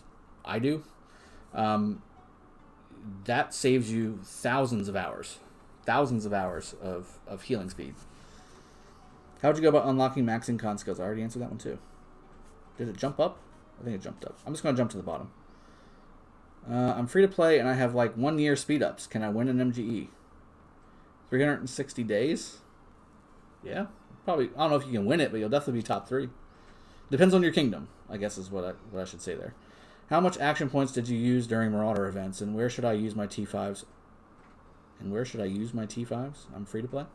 I do. That saves you thousands of hours of healing speed. How would you go about unlocking maxing con skills? I already answered that one too. Did it jump up? I think it jumped up. I'm just going to jump to the bottom. I'm free to play and I have like 1 year speed ups. Can I win an MGE? 360 days? Yeah, probably. I don't know if you can win it, but you'll definitely be top 3. Depends on your kingdom, I guess is what I should say there. How much action points did you use during Marauder events, and where should I use my T5s? I'm free to play.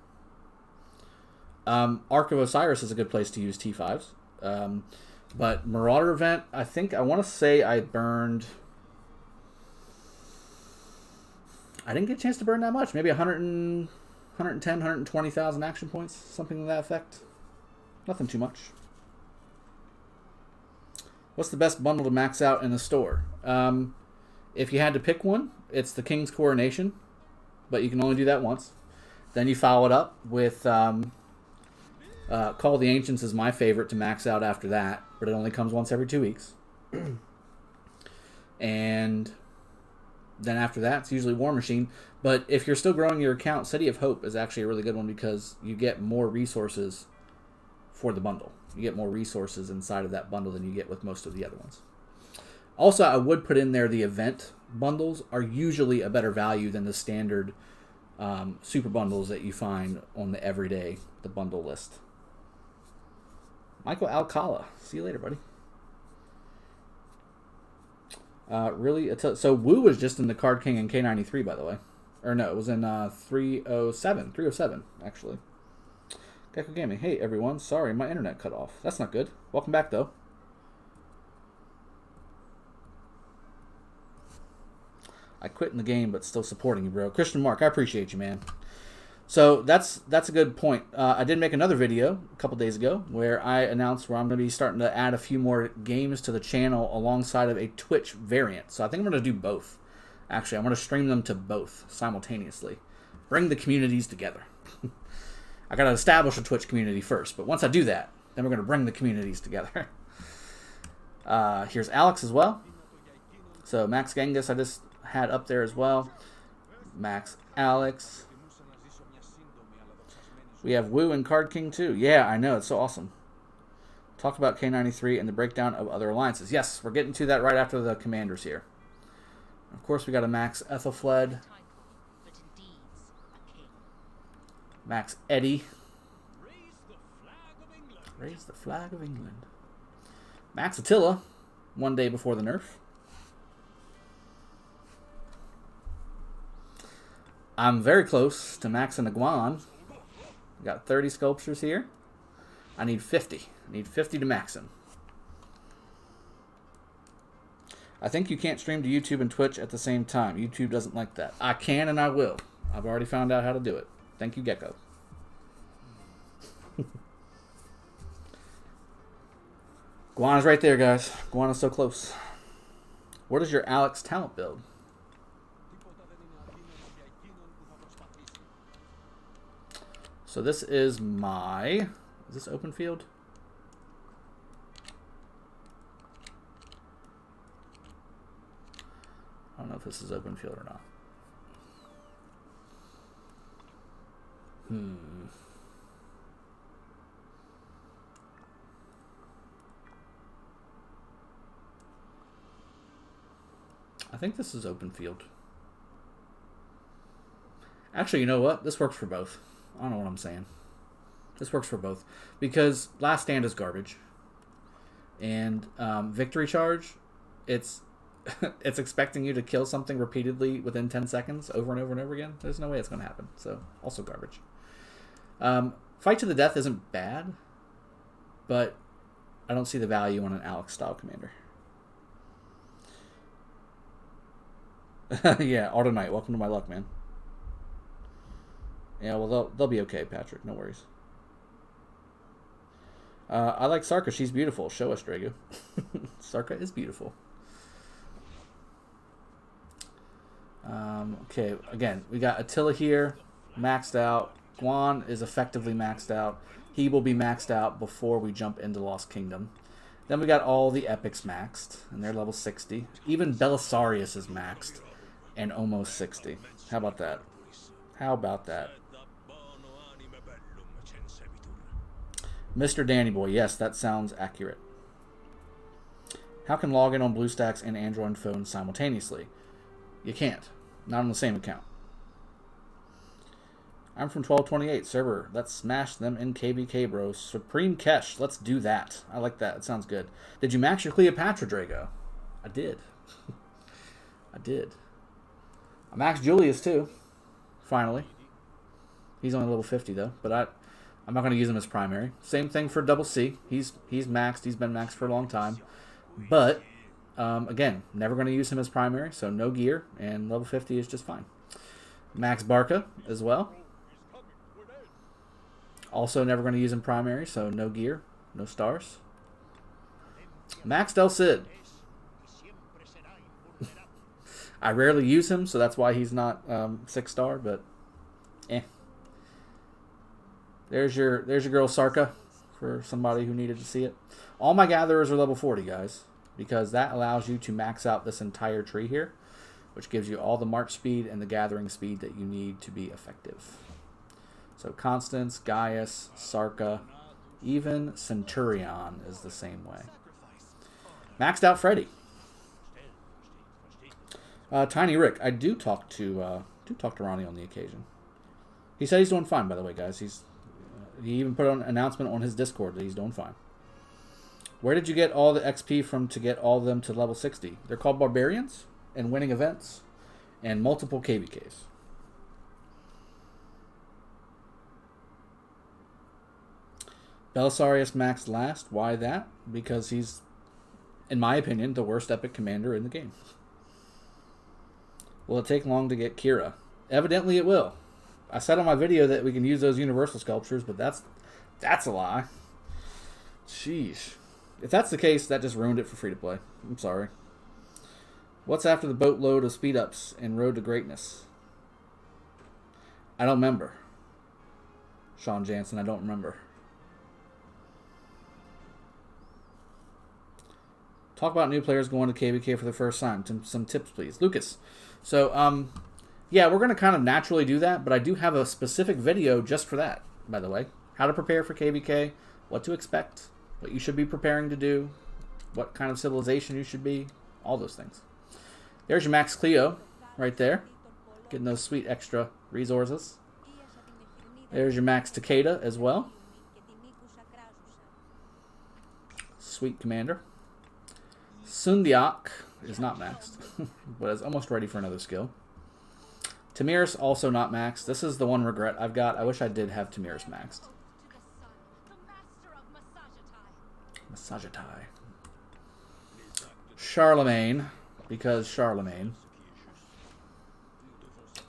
Ark of Osiris is a good place to use T5s. But Marauder event, I want to say I burned... I didn't get a chance to burn that much. Maybe 110, 120,000 action points. Something to that effect. Nothing too much. What's the best bundle to max out in the store? If you had to pick one, it's the King's Coronation. But you can only do that once. Then you follow it up with... Call of the Ancients is my favorite to max out after that. But it only comes once every 2 weeks. And... then after that, it's usually War Machine. But if you're still growing your account, City of Hope is actually a really good one because you get more resources for the bundle. You get more resources inside of that bundle than you get with most of the other ones. Also, I would put in there the event bundles are usually a better value than the standard super bundles that you find on the everyday, the bundle list. Michael Alcala. See you later, buddy. So Wu was just in the Card King and K93, by the way. Or no, it was in 307, actually. Gecko Gaming. Hey, everyone. Sorry, my internet cut off. That's not good. Welcome back, though. I quit in the game, but still supporting you, bro. Christian Mark, I appreciate you, man. So that's a good point. I did make another video a couple days ago where I announced where I'm going to be starting to add a few more games to the channel alongside of a Twitch variant. So I think I'm going to do both. Actually, I'm going to stream them to both simultaneously. Bring the communities together. I got to establish a Twitch community first, but once I do that, then we're going to bring the communities together. Here's Alex as well. So Max Genghis I just had up there as well. Max Alex. We have Wu and Card King too. Yeah, I know. It's so awesome. Talk about K93 and the breakdown of other alliances. Yes, we're getting to that right after the commanders here. Of course, we got a Max Ethelfled. Max Eddie. Raise the flag of England. Max Attila. 1 day before the nerf. I'm very close to Max and Iguan. Got 30 sculptures here. I need 50. I need 50 to max him. I think you can't stream to YouTube and Twitch at the same time. YouTube doesn't like that. I can and I will. I've already found out how to do it. Thank you, Gecko. Guana's right there, guys. Guana's so close. What is your Alex talent build? So this is my... Is this open field? I don't know if this is open field or not. I think this is open field. Actually, you know what? This works for both. I don't know what I'm saying. This works for both. Because Last Stand is garbage. And Victory Charge, it's it's expecting you to kill something repeatedly within 10 seconds over and over and over again. There's no way it's going to happen. So, also garbage. Fight to the death isn't bad, but I don't see the value on an Alex-style commander. Yeah, Auto Knight, welcome to my luck, man. Yeah, well, they'll be okay, Patrick. No worries. I like Sarka. She's beautiful. Show us, Drago. Sarka is beautiful. Okay, again, we got Attila here, maxed out. Guan is effectively maxed out. He will be maxed out before we jump into Lost Kingdom. Then we got all the epics maxed, and they're level 60. Even Belisarius is maxed, and almost 60. How about that? How about that? Mr. Danny Boy, yes, that sounds accurate. How can log in on BlueStacks and Android phones simultaneously? You can't. Not on the same account. I'm from 1228 server. Let's smash them in KvK, bros. Supreme Kesh. Let's do that. I like that. It sounds good. Did you max your Cleopatra, Drago? I did. I did. I maxed Julius, too. Finally. He's only level 50, though. But I'm not going to use him as primary. Same thing for Double C. He's maxed. He's been maxed for a long time. But, again, never going to use him as primary. So no gear. And level 50 is just fine. Max Barca as well. Also never going to use him primary, so no gear, no stars. Max Del Cid. I rarely use him, so that's why he's not 6-star, but eh. There's your girl Sarka for somebody who needed to see it. All my gatherers are level 40, guys, because that allows you to max out this entire tree here, which gives you all the march speed and the gathering speed that you need to be effective. So Constance, Gaius, Sarka, even Centurion is the same way. Maxed out Freddy. Tiny Rick, I do talk to Ronnie on the occasion. He said he's doing fine, by the way, guys. He even put an announcement on his Discord that he's doing fine. Where did you get all the XP from to get all of them to level 60? They're called Barbarians and winning events and multiple KvKs. Belisarius maxed last. Why that? Because he's, in my opinion, the worst epic commander in the game. Will it take long to get Kira? Evidently it will. I said on my video that we can use those universal sculptures, but that's a lie. Sheesh. If that's the case, that just ruined it for free-to-play. I'm sorry. What's after the boatload of speed-ups in Road to Greatness? I don't remember. Sean Jansen, I don't remember. Talk about new players going to KvK for the first time. Some tips, please. Lucas. So, yeah, we're going to kind of naturally do that, but I do have a specific video just for that, by the way. How to prepare for KvK, what to expect, what you should be preparing to do, what kind of civilization you should be, all those things. There's your Max Cleo right there, getting those sweet extra resources. There's your Max Takeda as well. Sweet commander. Sundiak is not maxed, but is almost ready for another skill. Tamiris also not maxed. This is the one regret I've got. I wish I did have Tamiris maxed. Massagetai. Charlemagne, because Charlemagne.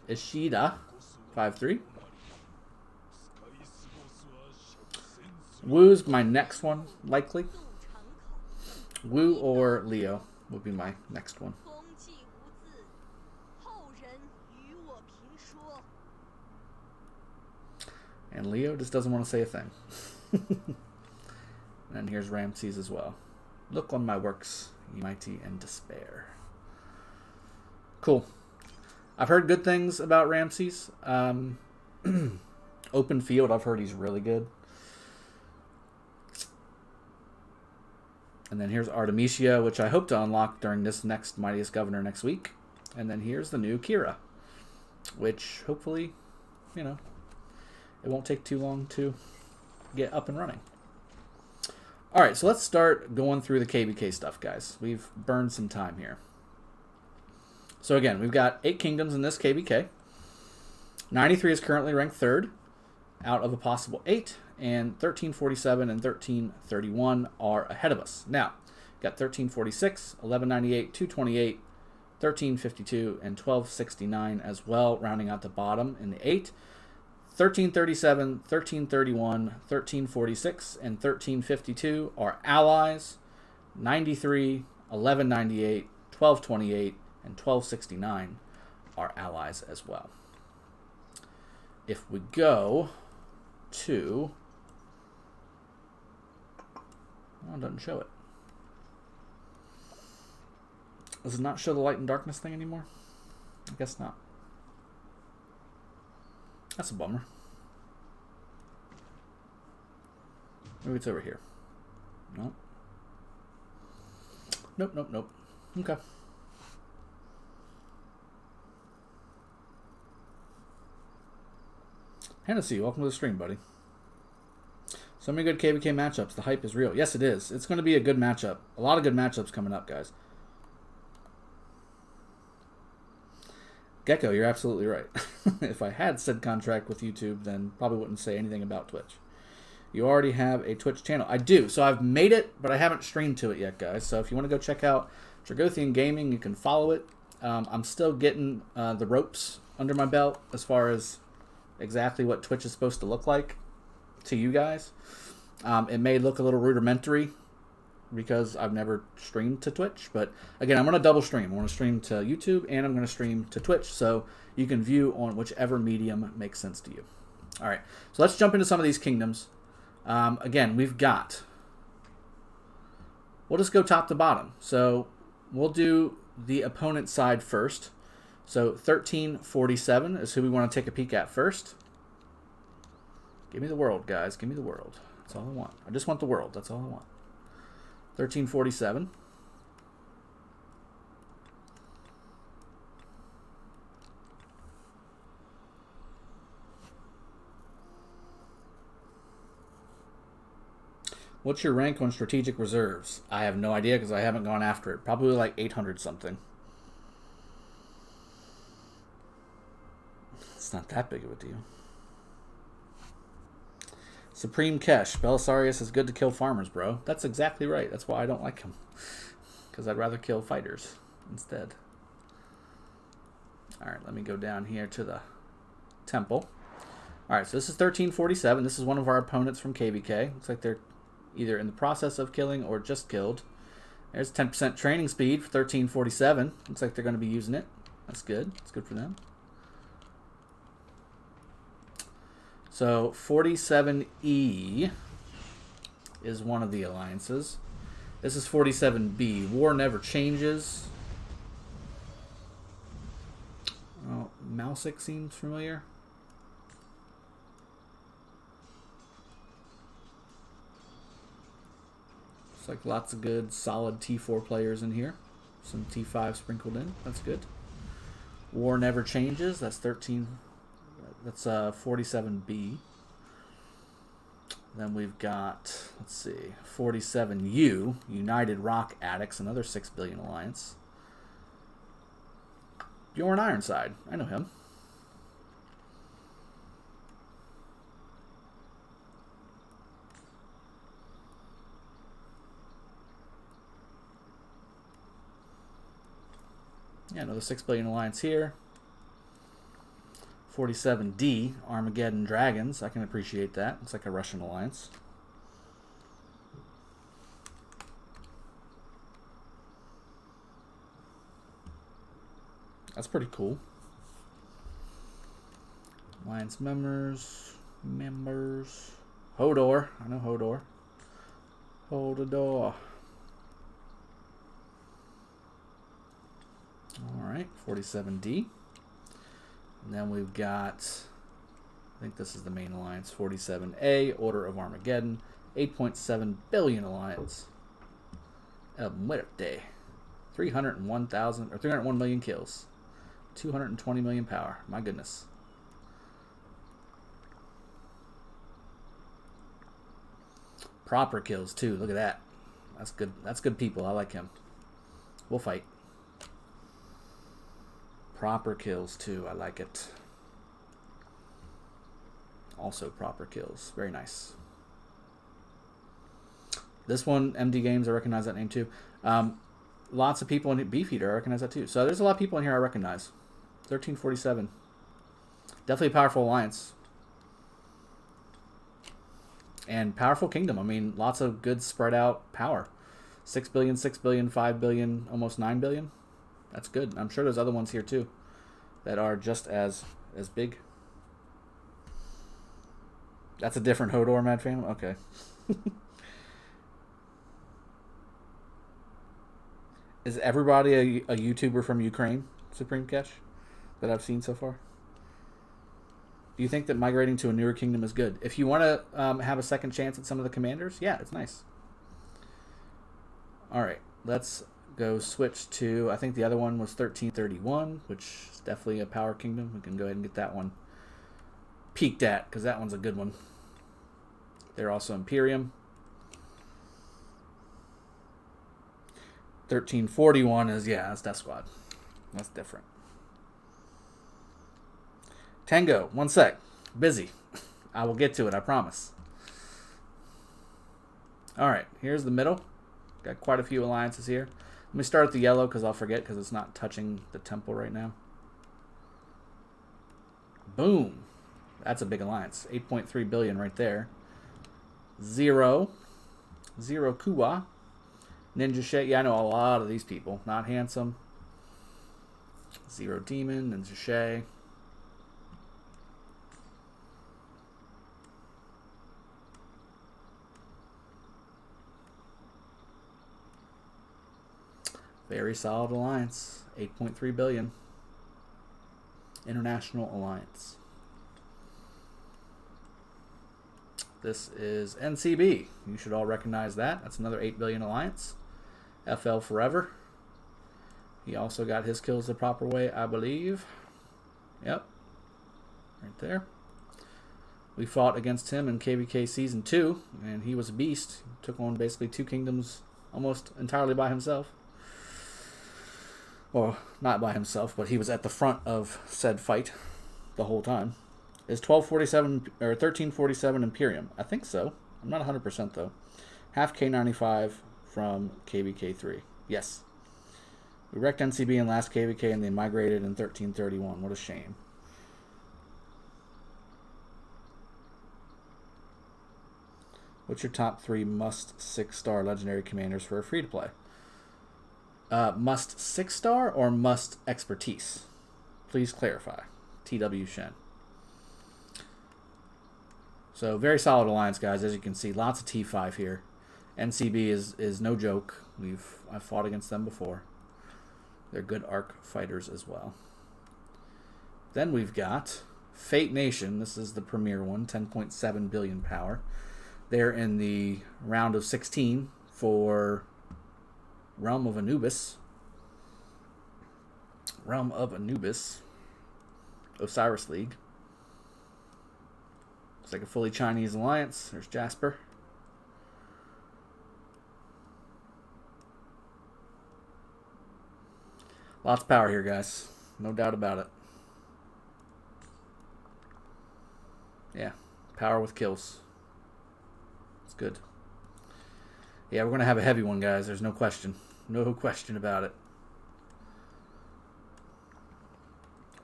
Ishida, 5-3. Wu's my next one, likely. Wu or Leo would be my next one. And Leo just doesn't want to say a thing. And here's Ramses as well. Look on my works, ye mighty and despair. Cool. I've heard good things about Ramses. Open field, I've heard he's really good. And then here's Artemisia, which I hope to unlock during this next Mightiest Governor next week. And then here's the new Kira, which hopefully, you know, it won't take too long to get up and running. All right, so let's start going through the KvK stuff, guys. We've burned some time here. So again, we've got 8 kingdoms in this KvK. 93 is currently ranked 3rd out of a possible 8, and 1347 and 1331 are ahead of us. Now, we've got 1346, 1198, 228, 1352, and 1269 as well, rounding out the bottom in the 8. 1337, 1331, 1346, and 1352 are allies. 93, 1198, 1228, and 1269 are allies as well. If we go to... Oh, it doesn't show it. Does it not show the light and darkness thing anymore? I guess not. That's a bummer. Maybe it's over here. Nope. Nope, nope, nope. Okay. Hennessy, welcome to the stream, buddy. So many good KvK matchups. The hype is real. Yes, it is. It's going to be a good matchup. A lot of good matchups coming up, guys. Gecko, you're absolutely right. If I had said contract with YouTube, then probably wouldn't say anything about Twitch. You already have a Twitch channel. I do. So I've made it, but I haven't streamed to it yet, guys. So if you want to go check out Dragothien Gaming, you can follow it. I'm still getting the ropes under my belt as far as exactly what Twitch is supposed to look like to you guys. It may look a little rudimentary because I've never streamed to Twitch, but again, I'm going to double stream. I'm going to stream to YouTube and I'm going to stream to Twitch, so you can view on whichever medium makes sense to you. All right, so let's jump into some of these kingdoms. Again, we'll just go top to bottom. So we'll do the opponent's side first. So 1347 is who we want to take a peek at first. Give me the world, guys. Give me the world. That's all I want. I just want the world. That's all I want. 1347. What's your rank on strategic reserves? I have no idea because I haven't gone after it. Probably like 800 something. It's not that big of a deal. Supreme Kesh. Belisarius is good to kill farmers, bro. That's exactly right. That's why I don't like him. Because I'd rather kill fighters instead. Alright, let me go down here to the temple. Alright, so this is 1347. This is one of our opponents from KvK. Looks like they're either in the process of killing or just killed. There's 10% training speed for 1347. Looks like they're going to be using it. That's good. That's good for them. So 47E is one of the alliances. This is 47B. War never changes. Oh, Mausic seems familiar. Looks like lots of good, solid T4 players in here. Some T5 sprinkled in. That's good. War never changes. That's 13. That's 47B. Then we've got, let's see, 47U, United Rock Addicts, another 6 billion alliance. Bjorn Ironside, I know him. Yeah, another 6 billion alliance here. 47D, Armageddon Dragons. I can appreciate that. Looks like a Russian alliance. That's pretty cool. Alliance members. Hodor. I know Hodor. Hold the door. Alright, 47D. And then we've got, I think this is the main alliance, 47A, Order of Armageddon, 8.7 billion alliance. El Muerte. 301 million kills. 220 million power. My goodness. Proper kills too. Look at that. That's good. That's good people. I like him. We'll fight. proper kills too. I like it. Also proper kills. Very nice. This one, MD Games, I recognize that name too. Lots of people in Beefeater, I recognize that too. So there's a lot of people in here I recognize. 1347. Definitely a powerful alliance. And powerful kingdom. I mean, lots of good spread out power. 6 billion, 6 billion, 5 billion, almost 9 billion. That's good. I'm sure there's other ones here too that are just as big. That's a different Hodor, Mad Fan? Okay. Is everybody a YouTuber from Ukraine, Supreme Cash, that I've seen so far? Do you think that migrating to a newer kingdom is good? If you want to have a second chance at some of the commanders, yeah, it's nice. All right, let's go switch to, I think the other one was 1331, which is definitely a power kingdom. We can go ahead and get that one peeked at, because that one's a good one. They're also Imperium. 1341 is, yeah, that's Death Squad. That's different. Tango, one sec. Busy. I will get to it, I promise. Alright, here's the middle. Got quite a few alliances here. Let me start with the yellow because I'll forget because it's not touching the temple right now. Boom. That's a big alliance. 8.3 billion right there. Zero Kuwa. Ninja Shay. Yeah, I know a lot of these people. Not Handsome. Zero Demon. Ninja Shay. Very solid alliance. 8.3 billion. International alliance. This is NCB. You should all recognize that. That's another 8 billion alliance. FL Forever. He also got his kills the proper way, I believe. Yep. Right there. We fought against him in KvK Season 2, and he was a beast. He took on basically 2 kingdoms almost entirely by himself. Well, not by himself, but he was at the front of said fight the whole time. Is 1247 or 1347 Imperium? I think so. I'm not 100% though. Half K95 from KvK3. Yes. We wrecked NCB in last KvK and they migrated in 1331. What a shame. What's your top 3 must 6-star legendary commanders for a free-to-play? Must 6-star or must expertise? Please clarify. TW Shen. So very solid alliance, guys. As you can see, lots of T5 here. NCB is no joke. I've fought against them before. They're good arc fighters as well. Then we've got Fate Nation. This is the premier one, 10.7 billion power. They're in the round of 16 for Realm of Anubis. Realm of Anubis. Osiris League. Looks like a fully Chinese alliance. There's Jasper. Lots of power here, guys. No doubt about it. Yeah. Power with kills. It's good. Yeah, we're going to have a heavy one, guys. There's no question. No question about it.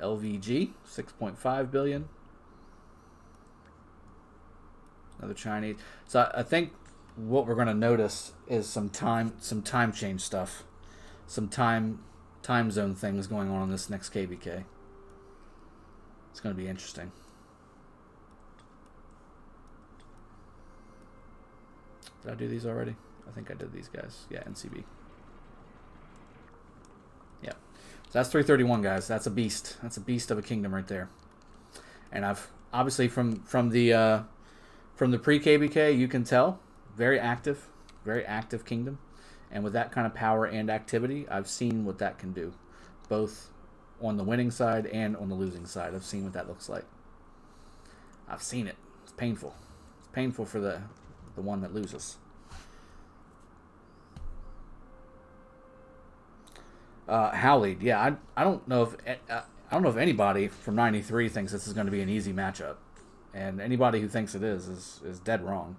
LVG, 6.5 billion. Another Chinese. So I think what we're going to notice is some time change stuff. Some time zone things going on in this next KvK. It's going to be interesting. Did I do these already? I think I did these guys. Yeah, NCB. Yeah. So that's 331, guys. That's a beast. That's a beast of a kingdom right there. And I've obviously from the pre-KvK, you can tell very active kingdom. And with that kind of power and activity, I've seen what that can do, both on the winning side and on the losing side. I've seen what that looks like. I've seen it. It's painful. It's painful for the one that loses. Howley, yeah, I don't know if I don't know if anybody from '93 thinks this is going to be an easy matchup, and anybody who thinks it is dead wrong.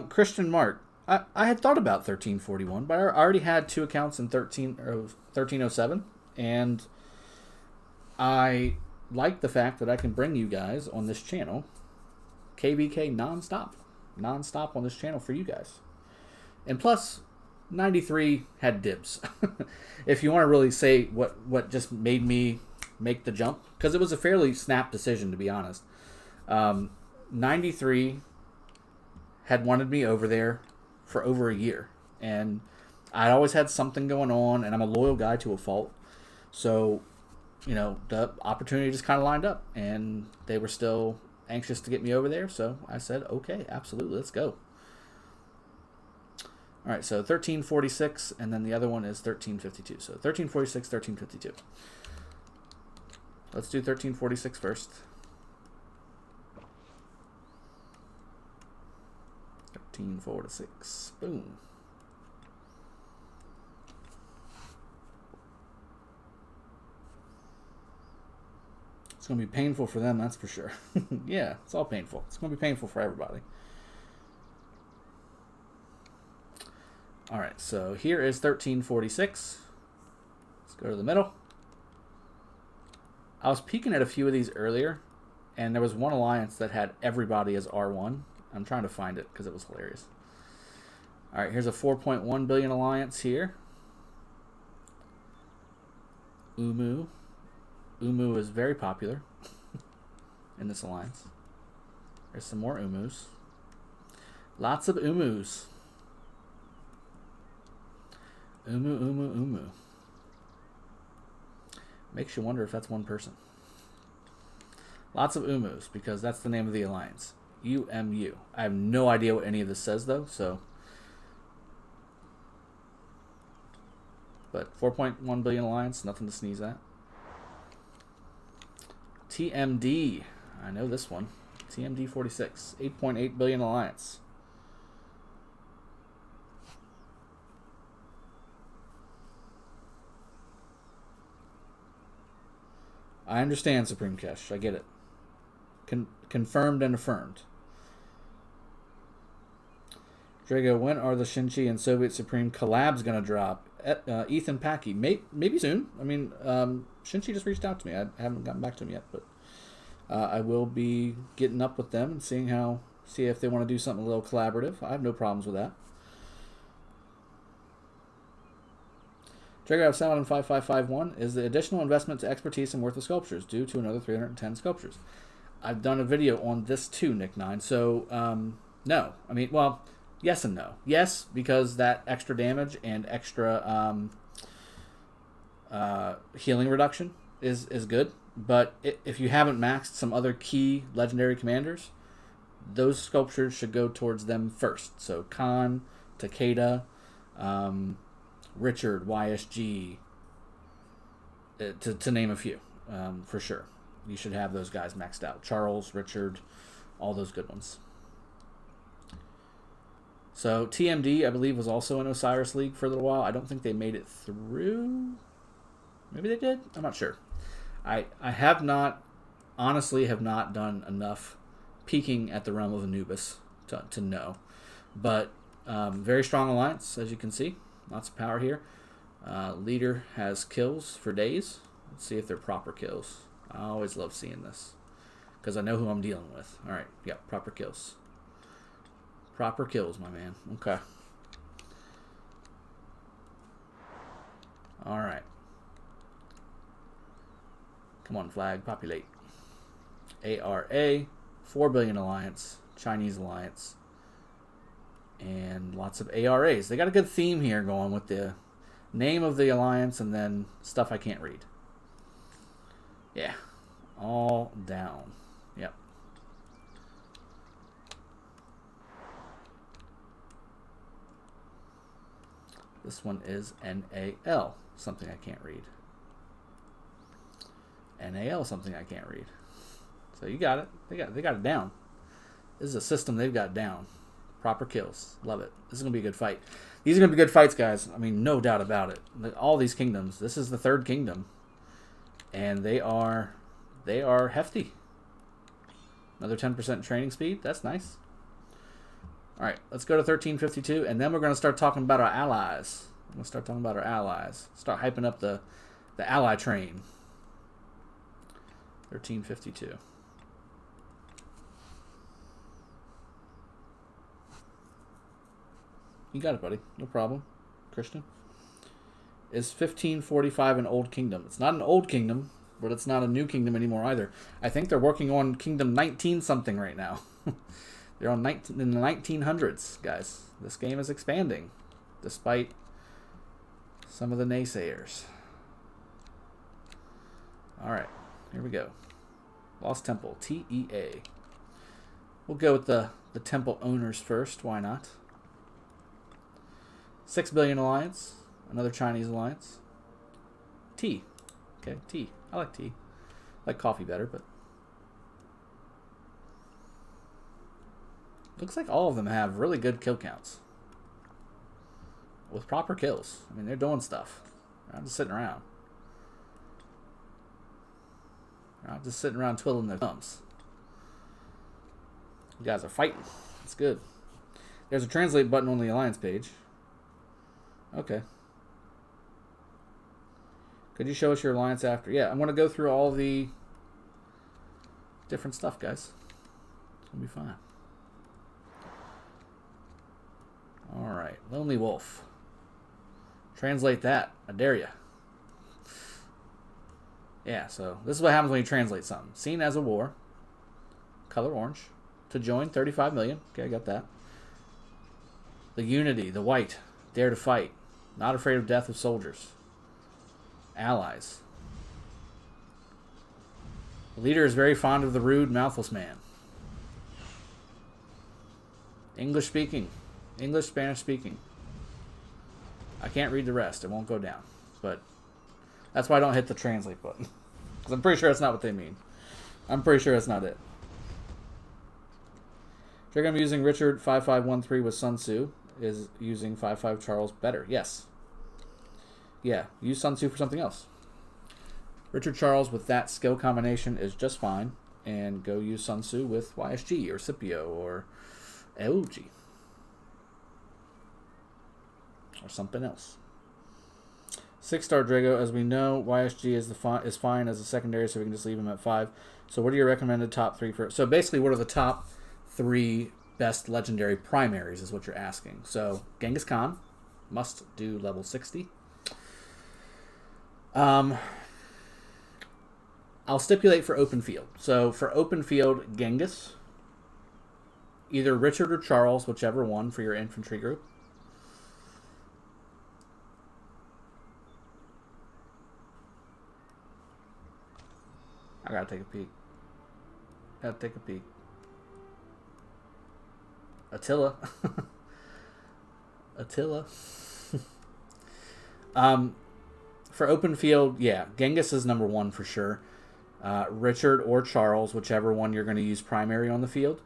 Christian Mark, I had thought about 1341, but I already had 2 accounts in 1307, and I like the fact that I can bring you guys on this channel KvK nonstop on this channel for you guys. And plus, 93 had dibs. If you want to really say what just made me make the jump, because it was a fairly snap decision, to be honest. 93 had wanted me over there for over a year, and I always had something going on, and I'm a loyal guy to a fault. So, you know, the opportunity just kind of lined up, and they were still anxious to get me over there, so I said, okay, absolutely, let's go. All right, so 1346, and then the other one is 1352. So 1346, 1352. Let's do 1346 first. 1346. Boom. It's going to be painful for them, that's for sure. Yeah, it's all painful. It's going to be painful for everybody. All right, so here is 1346. Let's go to the middle. I was peeking at a few of these earlier, and there was one alliance that had everybody as R1. I'm trying to find it because it was hilarious. All right, here's a 4.1 billion alliance here. Umu. Umu is very popular in this alliance. There's some more Umus. Lots of Umus. Umu. Makes you wonder if that's one person. Lots of Umus, because that's the name of the alliance. UMU. I have no idea what any of this says, though, so. But 4.1 billion alliance, nothing to sneeze at. TMD. I know this one. TMD 46. 8.8 billion alliance. I understand, Supreme Kesh. I get it. Confirmed and affirmed. Drago, when are the Shinchi and Soviet Supreme collabs going to drop? Ethan Packy. Maybe soon. I mean, Shinchi just reached out to me. I haven't gotten back to him yet, but I will be getting up with them and see if they want to do something a little collaborative. I have no problems with that. Drago of Sound 5551 is the additional investment to expertise and worth of sculptures due to another 310 sculptures. I've done a video on this too, Nick9. So, no. I mean, well, yes and no. Yes, because that extra damage and extra healing reduction is good. But if you haven't maxed some other key legendary commanders, those sculptures should go towards them first. So Khan, Takeda, Richard, YSG, to name a few, for sure. You should have those guys maxed out. Charles, Richard, all those good ones. So TMD, I believe, was also in Osiris League for a little while. I don't think they made it through. Maybe they did. I'm not sure. I have not, honestly, have not done enough peeking at the realm of Anubis to know. But very strong alliance, as you can see. Lots of power here. Leader has kills for days. Let's see if they're proper kills. I always love seeing this because I know who I'm dealing with. All right, yeah, proper kills. Proper kills, my man. Okay. All right. Come on, flag, populate. ARA, 4 billion alliance, Chinese alliance, and lots of ARAs. They got a good theme here going with the name of the alliance and then stuff I can't read. Yeah, all down. Yep. This one is NAL, something I can't read. NAL, something I can't read. So you got it. They got it down. This is a system they've got down. Proper kills. Love it. This is going to be a good fight. These are going to be good fights, guys. I mean, no doubt about it. All these kingdoms. This is the third kingdom. And they are hefty. Another 10% training speed. That's nice. All right, let's go to 1352, and then we're going to start talking about our allies. I'm going to start talking about our allies. Start hyping up the ally train. 1352. You got it, buddy. No problem. Christian. Is 1545 an old kingdom? It's not an old kingdom, but it's not a new kingdom anymore either. I think they're working on kingdom 19-something right now. They're on in the 1900s, guys. This game is expanding, despite some of the naysayers. All right, here we go. Lost Temple, TEA. We'll go with the temple owners first. Why not? 6 billion alliance. Another Chinese alliance. Tea. Okay, tea. I like tea. I like coffee better, but... Looks like all of them have really good kill counts. With proper kills. I mean, they're doing stuff. They're not just sitting around. They're not just sitting around twiddling their thumbs. You guys are fighting. It's good. There's a translate button on the alliance page. Okay. Could you show us your alliance after? Yeah, I'm going to go through all the different stuff, guys. It's going to be fine. Alright, Lonely Wolf. Translate that. I dare ya. Yeah, so this is what happens when you translate something. Seen as a war. Color orange. To join, 35 million. Okay, I got that. The unity, the white. Dare to fight. Not afraid of death of soldiers. Allies. The leader is very fond of the rude, mouthless man. English speaking. English, Spanish speaking. I can't read the rest. It won't go down. But that's why I don't hit the translate button. Because I'm pretty sure that's not what they mean. I'm pretty sure that's not it. Drake, I'm using Richard 5513 with Sun Tzu. Is using 55 Charles better? Yes. Yeah, use Sun Tzu for something else. Richard Charles with that skill combination is just fine. And go use Sun Tzu with YSG or Scipio or LG. Or something else. 6-star Drago, as we know, YSG is fine as a secondary, so we can just leave him at 5. So what are your recommended top 3 for? So basically, what are the top 3 best legendary primaries is what you're asking. So Genghis Khan, must do level 60. I'll stipulate for open field. So for open field, Genghis, either Richard or Charles, whichever one for your infantry group. I gotta take a peek. Attila. For open field, yeah, Genghis is number 1 for sure. Richard or Charles, whichever one you're going to use primary on the field.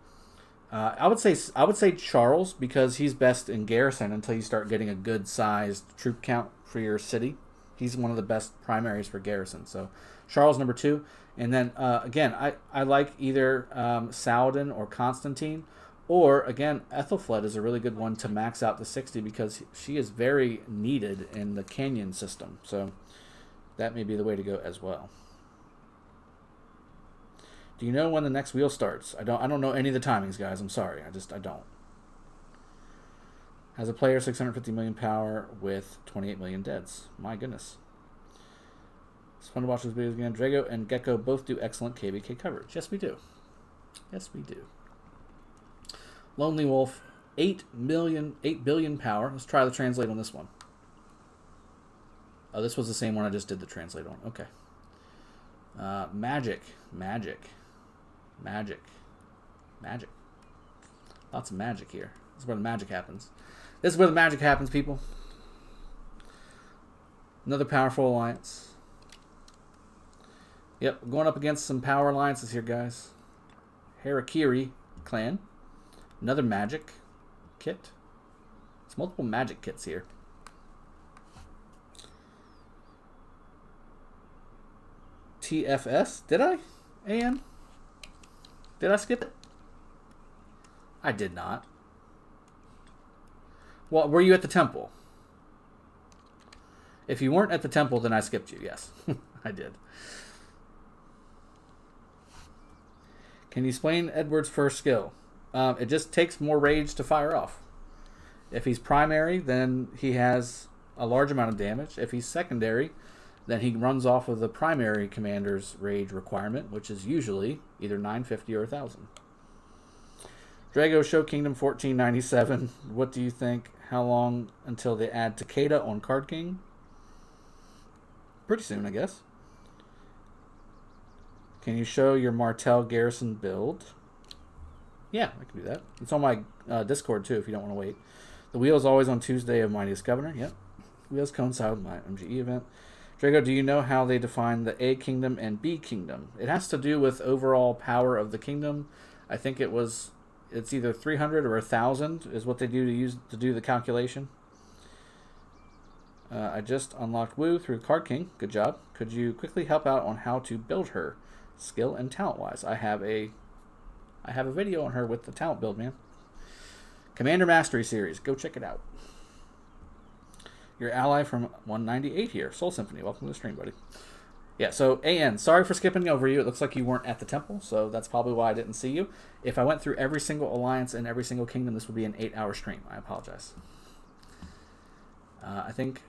I would say Charles because he's best in garrison until you start getting a good sized troop count for your city. He's one of the best primaries for garrison. So Charles number 2. And then, again, I like either Saladin or Constantine. Or, again, Ethelfled is a really good one to max out the 60 because she is very needed in the canyon system. So that may be the way to go as well. Do you know when the next wheel starts? I don't know any of the timings, guys. I'm sorry. I don't. Has a player 650 million power with 28 million deads. My goodness. It's fun to watch those videos again. Drago and Gecko both do excellent KvK coverage. Yes, we do. Yes, we do. Lonely Wolf, 8 billion power. Let's try the translate on this one. Oh, this was the same one I just did the translate on. Okay. Magic. Lots of magic here. This is where the magic happens. This is where the magic happens, people. Another powerful alliance. Yep, going up against some power alliances here, guys. Harakiri clan. Another magic kit. multiple magic kits here. TFS? Did I? And did I skip it? I did not. Well, were you at the temple? If you weren't at the temple, then I skipped you. Yes, I did. Can you explain Edward's first skill? It just takes more rage to fire off. If he's primary, then he has a large amount of damage. If he's secondary, then he runs off of the primary commander's rage requirement, which is usually either 950 or 1000. Drago Show Kingdom 1497. What do you think? How long until they add Takeda on Card King? Pretty soon, I guess. Can you show your Martell Garrison build? Yeah, I can do that. It's on my Discord, too, if you don't want to wait. The wheel is always on Tuesday of Mightiest Governor. Yep. Wheels coincide with my MGE event. Drago, do you know how they define the A Kingdom and B Kingdom? It has to do with overall power of the kingdom. I think it's either 300 or 1,000 is what they do to do the calculation. I just unlocked Wu through Card King. Good job. Could you quickly help out on how to build her, skill and talent wise? I have a video on her with the talent build, man. Commander Mastery Series. Go check it out. Your ally from 198 here. Soul Symphony. Welcome to the stream, buddy. Yeah, so AN, sorry for skipping over you. It looks like you weren't at the temple, so that's probably why I didn't see you. If I went through every single alliance and every single kingdom, this would be an 8-hour stream. I apologize. I think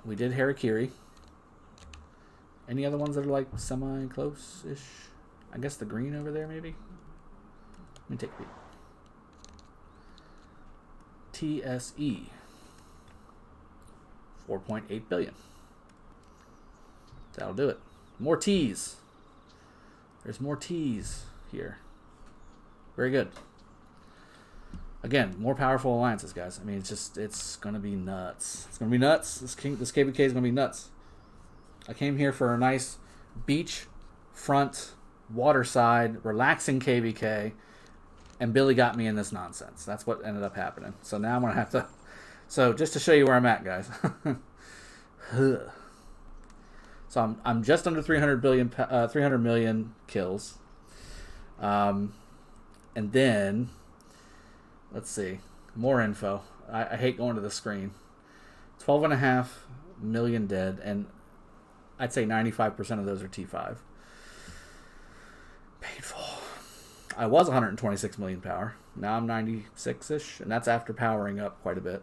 we did Harakiri. Any other ones that are like semi-close-ish? I guess the green over there, maybe? Let me take a peek. TSE. 4.8 billion. That'll do it. More T's. There's more T's here. Very good. Again, more powerful alliances, guys. I mean, it's going to be nuts. It's going to be nuts. This KvK is going to be nuts. I came here for a nice beach front, waterside, relaxing KvK, and Billy got me in this nonsense. That's what ended up happening. So now I'm going to have to... So just to show you where I'm at, guys. So I'm just under 300 million kills. And then... Let's see. More info. I hate going to the screen. 12.5 million dead, and I'd say 95% of those are T5. Painful. I was 126 million power. Now I'm 96-ish, and that's after powering up quite a bit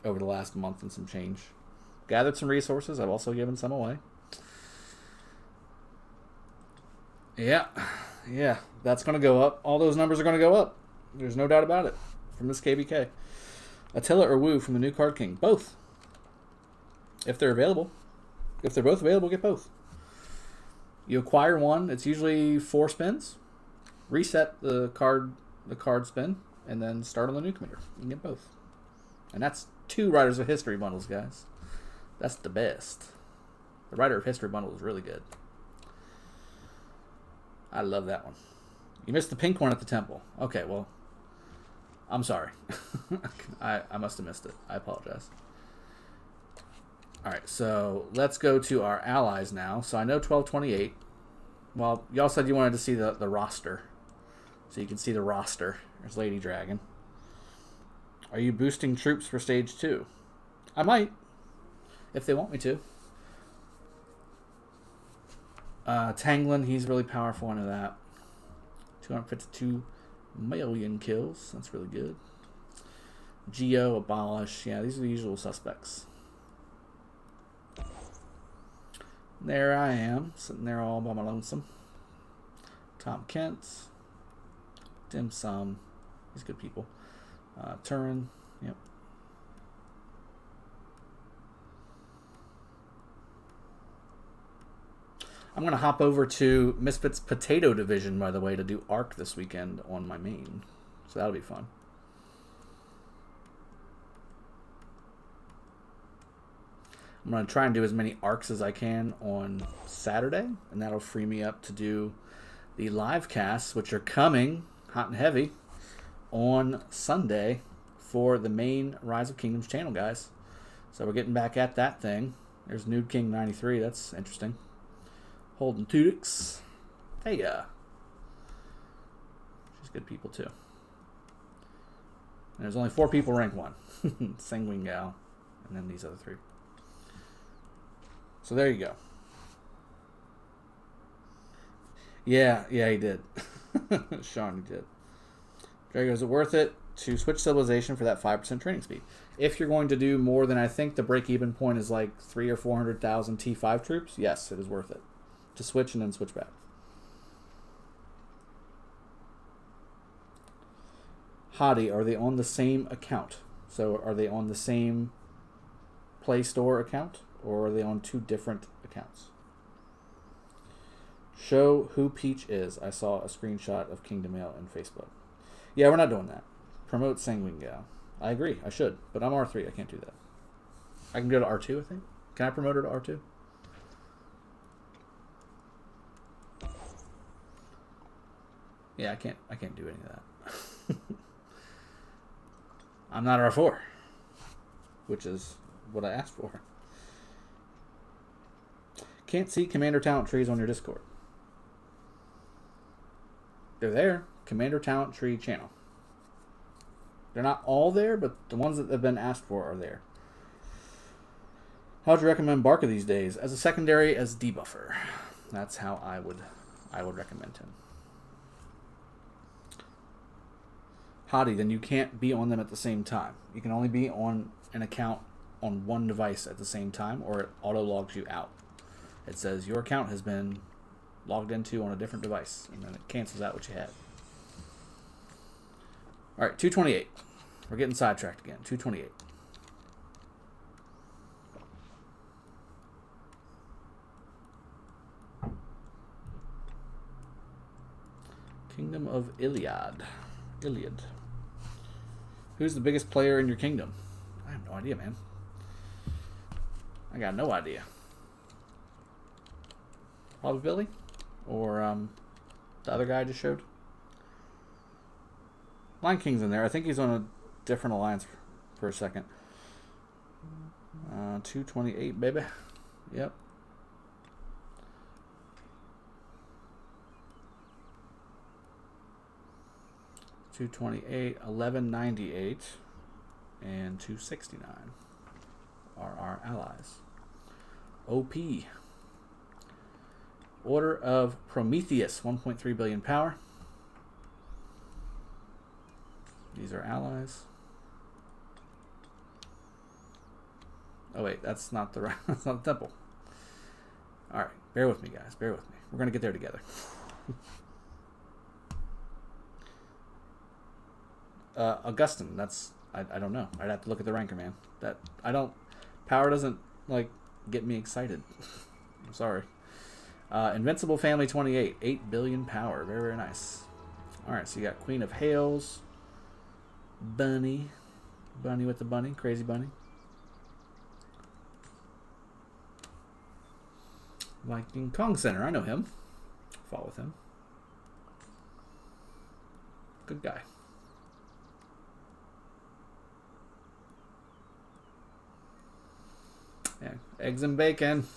over the last month and some change. Gathered some resources. I've also given some away. Yeah. That's going to go up. All those numbers are going to go up. There's no doubt about it from this KvK. Attila or Wu from the new Card King. Both. If they're available. If they're both available, get both. You acquire one. It's usually 4 spins. Reset the card spin. And then start on the new commander. You can get both. And that's 2 Riders of History bundles, guys. That's the best. The Rider of History bundle is really good. I love that one. You missed the pink one at the temple. Okay, well... I'm sorry. I must have missed it. I apologize. Alright, so let's go to our allies now. So I know 1228. Well, y'all said you wanted to see the roster. So you can see the roster. There's Lady Dragon. Are you boosting troops for stage 2? I might. If they want me to. Tanglin, he's really powerful. I know that. 252 million kills. That's really good. Geo, Abolish. Yeah, these are the usual suspects. There I am, sitting there all by my lonesome. Tom Kent. Dim Sum. These good people. Turin. Yep. I'm going to hop over to Misfits Potato Division, by the way, to do Arc this weekend on my main. So that'll be fun. I'm going to try and do as many arcs as I can on Saturday, and that'll free me up to do the live casts, which are coming hot and heavy on Sunday for the main Rise of Kingdoms channel, guys. So we're getting back at that thing. There's Nude King93. That's interesting. Holden Tudix. Hey, she's good people, too. And there's only 4 people rank 1. Sanguine Gal. And then these other 3. So there you go. Yeah, he did. Sean, he did. Drago, is it worth it to switch civilization for that 5% training speed? If you're going to do more than, I think the break-even point is like 300,000 or 400,000 T5 troops, yes, it is worth it to switch and then switch back. Hottie, are they on the same account? So are they on the same Play Store account, or are they on 2 different accounts? Show who Peach is. I saw a screenshot of Kingdom Mail in Facebook. Yeah, we're not doing that. Promote Sanguine Gal. I agree. I should. But I'm R3. I can't do that. I can go to R2, I think. Can I promote her to R2? Yeah, I can't do any of that. I'm not R4. Which is what I asked for. Can't see Commander Talent trees on your Discord. They're there. Commander Talent Tree channel. They're not all there, but the ones that have been asked for are there. How would you recommend Barca these days? As a secondary, as debuffer. That's how I would recommend him. Hottie, then you can't be on them at the same time. You can only be on an account on one device at the same time, or it auto logs you out. It says your account has been logged into on a different device, and then it cancels out what you had. All right, 228. We're getting sidetracked again. 228. Kingdom of Iliad. Who's the biggest player in your kingdom? I have no idea, man. I got no idea. Probably Billy? Or the other guy I just showed? Lion King's in there. I think he's on a different alliance for a second. 228, baby. Yep. $228, $11.98, and $269 are our allies. OP. Order of Prometheus, 1.3 billion power. These are allies. Oh wait, that's not the that's not the temple. All right, bear with me, guys. Bear with me. We're gonna get there together. Augustine. That's I don't know. I'd have to look at the ranker, man. Power doesn't like get me excited. I'm sorry. Invincible Family 28, 8 billion power. Very, very nice. All right, so you got Queen of Hales, Bunny with the bunny, crazy bunny. Viking Kong Center, I know him. Fall with him. Good guy. Yeah, eggs and bacon.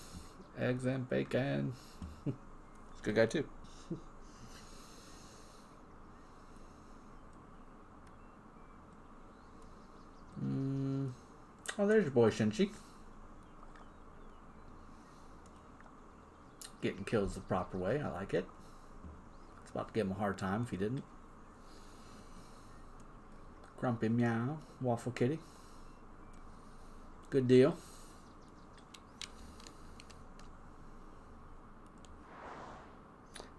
Eggs and bacon. He's a good guy too. Oh, there's your boy Shinchi. Getting kills the proper way. I like it. It's about to give him a hard time if he didn't. Grumpy Meow. Waffle Kitty. Good deal.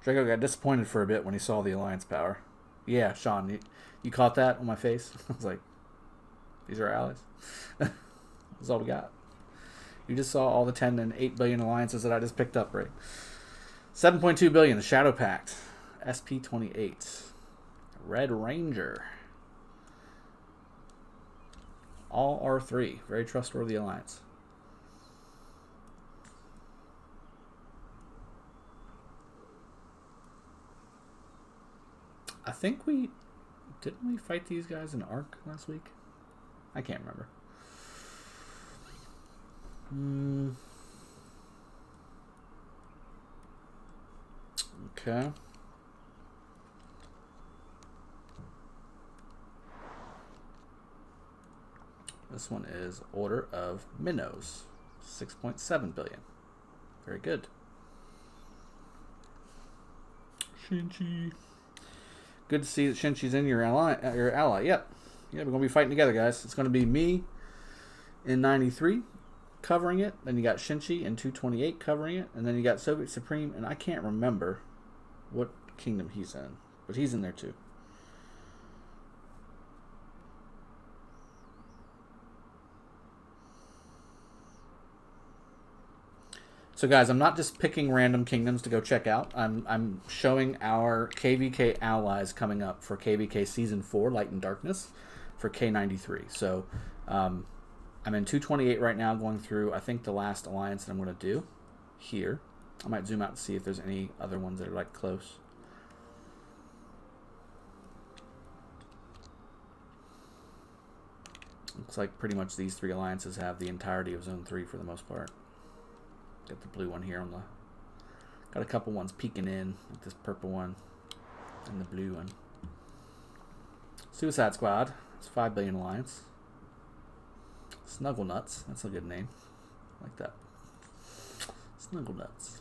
Drago got disappointed for a bit when he saw the alliance power. Yeah, Sean, you caught that on my face? I was like, these are allies. That's all we got. You just saw all the 10 and 8 billion alliances that I just picked up, right? 7.2 billion, the Shadow Pact. SP28. Red Ranger. All R3. Very trustworthy alliance. I think didn't we fight these guys in Arc last week? I can't remember. Okay. This one is Order of Minnows, 6.7 billion. Very good. Shinchi. Good to see that Shinchi's in your ally. Yep. Yeah, we're gonna be fighting together, guys. It's gonna be me in 93 covering it. Then you got Shinchi in 228 covering it, and then you got Soviet Supreme, and I can't remember what kingdom he's in, but he's in there too. So guys, I'm not just picking random kingdoms to go check out. I'm showing our KvK allies coming up for KvK Season 4, Light and Darkness, for K93. So I'm in 228 right now, going through, I think, the last alliance that I'm going to do here. I might zoom out and see if there's any other ones that are like close. Looks like pretty much these three alliances have the entirety of Zone 3 for the most part. Got the blue one here on the... Got a couple ones peeking in, like this purple one and the blue one. Suicide Squad. It's 5 billion alliance. Snuggle Nuts. That's a good name. I like that. Snuggle Nuts.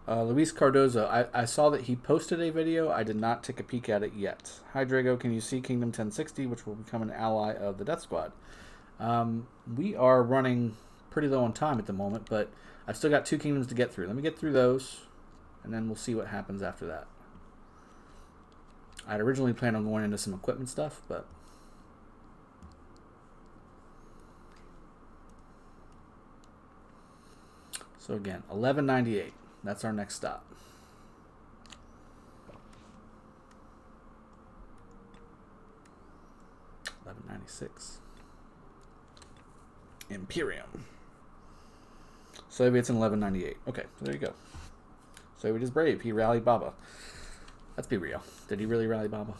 Luis Cardozo, I saw that he posted a video. I did not take a peek at it yet. Hi, Drago. Can you see Kingdom 1060, which will become an ally of the Death Squad? We are running pretty low on time at the moment, but I've still got 2 kingdoms to get through. Let me get through those, and then we'll see what happens after that. I'd originally planned on going into some equipment stuff, but... So again, 1198. That's our next stop. $11.96. Imperium. Soviets in 1198. Okay, so there you go. Soviet is brave. He rallied Baba. Let's be real. Did he really rally Baba?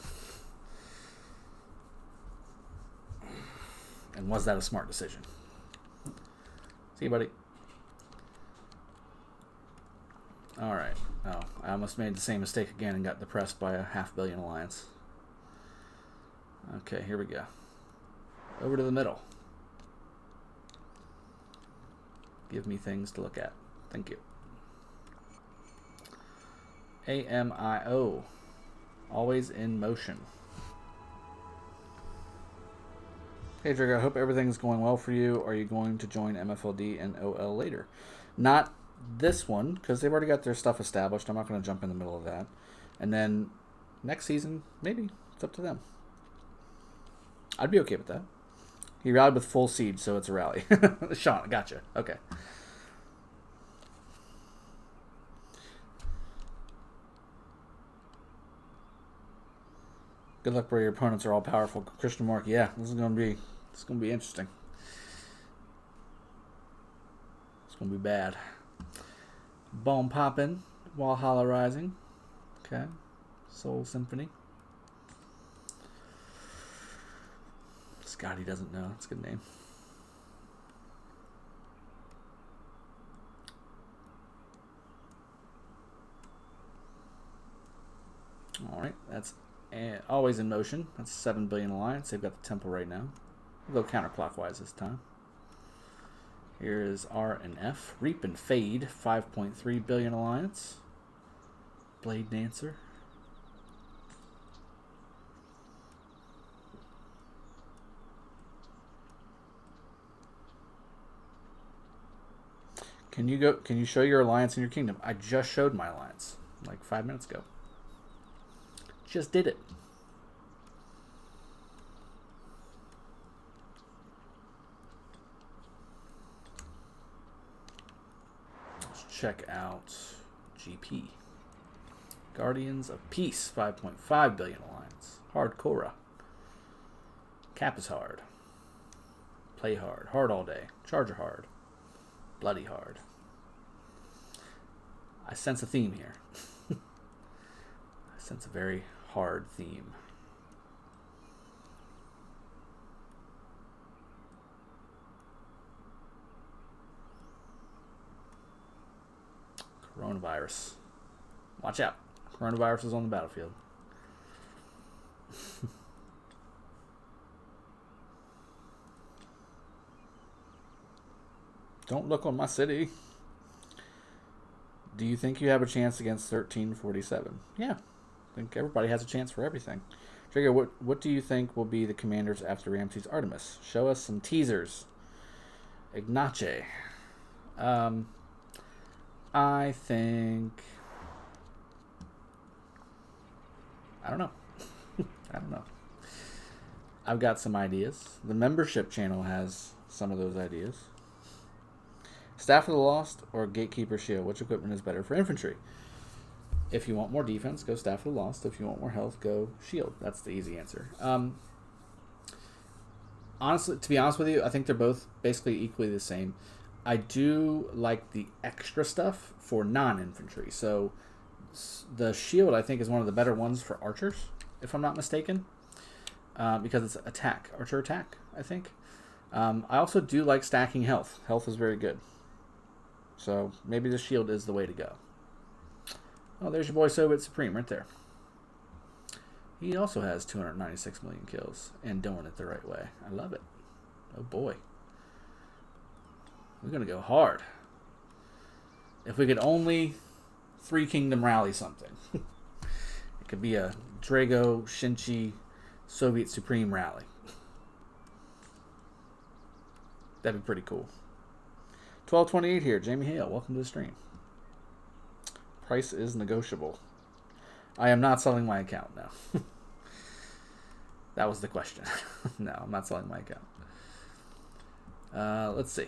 And was that a smart decision? See you, buddy. Alright. Oh, I almost made the same mistake again and got depressed by a 500 million alliance. Okay, here we go. Over to the middle. Give me things to look at. Thank you. AMIO. Always in motion. Hey, Drago, I hope everything's going well for you. Are you going to join MFLD and OL later? Not this one, because they've already got their stuff established. I'm not going to jump in the middle of that. And then next season, maybe. It's up to them. I'd be okay with that. He rallied with full siege, so it's a rally. Sean, gotcha. Okay. Good luck where your opponents are all powerful. Christian Mark, yeah, this is gonna be interesting. It's gonna be bad. Bomb popping, Valhalla Rising. Okay. Soul Symphony. Scotty doesn't know. That's a good name. Alright, that's always in motion. That's 7 billion alliance. They've got the temple right now. We'll go counterclockwise this time. Here is R and F. Reap and Fade, 5.3 billion alliance. Blade Dancer. Can you show your alliance in your kingdom? I just showed my alliance like 5 minutes ago. Just did it. Let's check out GP. Guardians of Peace, 5.5 billion alliance. Hardcore. Cap is hard. Play hard. Hard all day. Charger hard. Bloody hard. I sense a theme here. I sense a very hard theme. Coronavirus. Watch out. Coronavirus is on the battlefield. Don't look on my city. Do you think you have a chance against 1347? Yeah. I think everybody has a chance for everything. Trigger, what do you think will be the commanders after Ramses Artemis? Show us some teasers. Ignace. I think... I don't know. I don't know. I've got some ideas. The membership channel has some of those ideas. Staff of the Lost or Gatekeeper Shield? Which equipment is better for infantry? If you want more defense, go Staff of the Lost. If you want more health, go Shield. That's the easy answer. Honestly, to be honest with you, I think they're both basically equally the same. I do like the extra stuff for non-infantry. So the Shield, I think, is one of the better ones for archers, if I'm not mistaken, because it's attack, archer attack, I think. I also do like stacking health. Health is very good. So maybe the Shield is the way to go. Oh, there's your boy Soviet Supreme right there. He also has 296 million kills and doing it the right way. I love it. Oh boy. We're going to go hard. If we could only Three Kingdom rally something. It could be a Drago, Shinchi, Soviet Supreme rally. That'd be pretty cool. 1228 here. Jamie Hale, welcome to the stream. Price is negotiable. I am not selling my account, no. That was the question. No, I'm not selling my account. Let's see.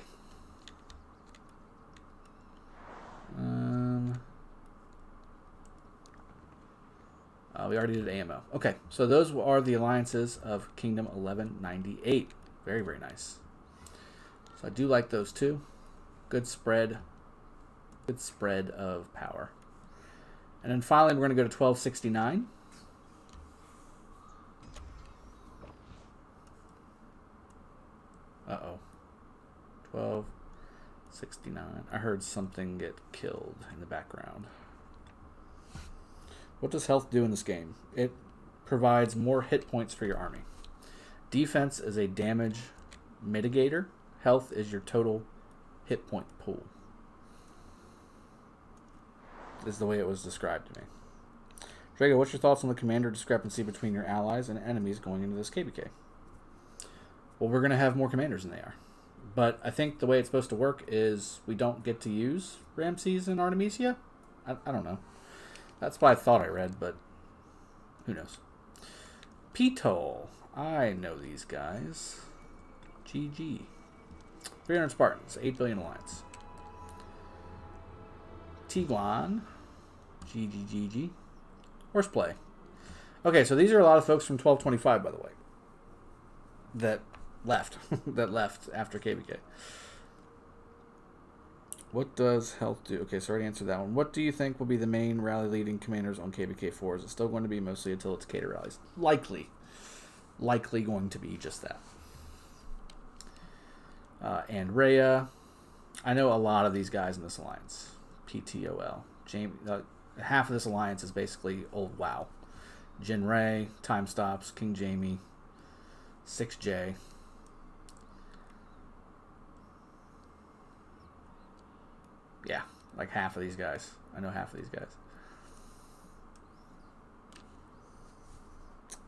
We already did AMO. Okay, so those are the alliances of Kingdom 1198. Very, very nice. So I do like those two. Good spread. Good spread of power. And then finally, we're going to go to 1269. Uh-oh. 1269. I heard something get killed in the background. What does health do in this game? It provides more hit points for your army. Defense is a damage mitigator. Health is your total hit point pool. Is the way it was described to me. Drago, what's your thoughts on the commander discrepancy between your allies and enemies going into this KvK? Well, we're going to have more commanders than they are. But I think the way it's supposed to work is we don't get to use Ramses and Artemisia. I don't know. That's what I thought I read, but who knows. P-Toll. I know these guys. GG. 300 Spartans. 8 billion alliance. Tiguan. GG. Horseplay. Okay, so these are a lot of folks from 1225, by the way, that left. That left after KvK. What does health do? Okay, so I already answered that one. What do you think will be the main rally leading commanders on KvK 4? Is it still going to be mostly until it's Takeda rallies? Likely. Likely going to be just that. And Rhea. I know a lot of these guys in this alliance. PTOL. Jamie, half of this alliance is basically old WoW. Jin Ray, Time Stops, King Jamie, 6J. Yeah, like half of these guys. I know half of these guys.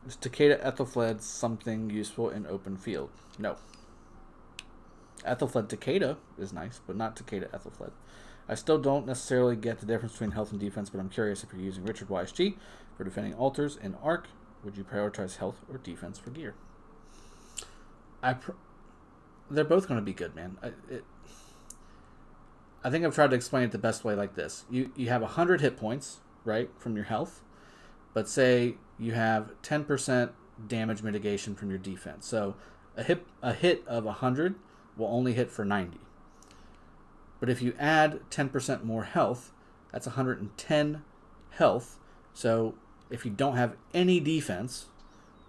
Is Takeda Ethelfled something useful in open field? No. Ethelfled Takeda is nice, but not Takeda Ethelfled. I still don't necessarily get the difference between health and defense, but I'm curious if you're using Richard YSG for defending altars in Arc, would you prioritize health or defense for gear? They're both going to be good, man. I think I've tried to explain it the best way like this. You have 100 hit points, right, from your health, but say you have 10% damage mitigation from your defense. So a hit of 100 will only hit for 90. But if you add 10% more health, That's 110 health. So if you don't have any defense,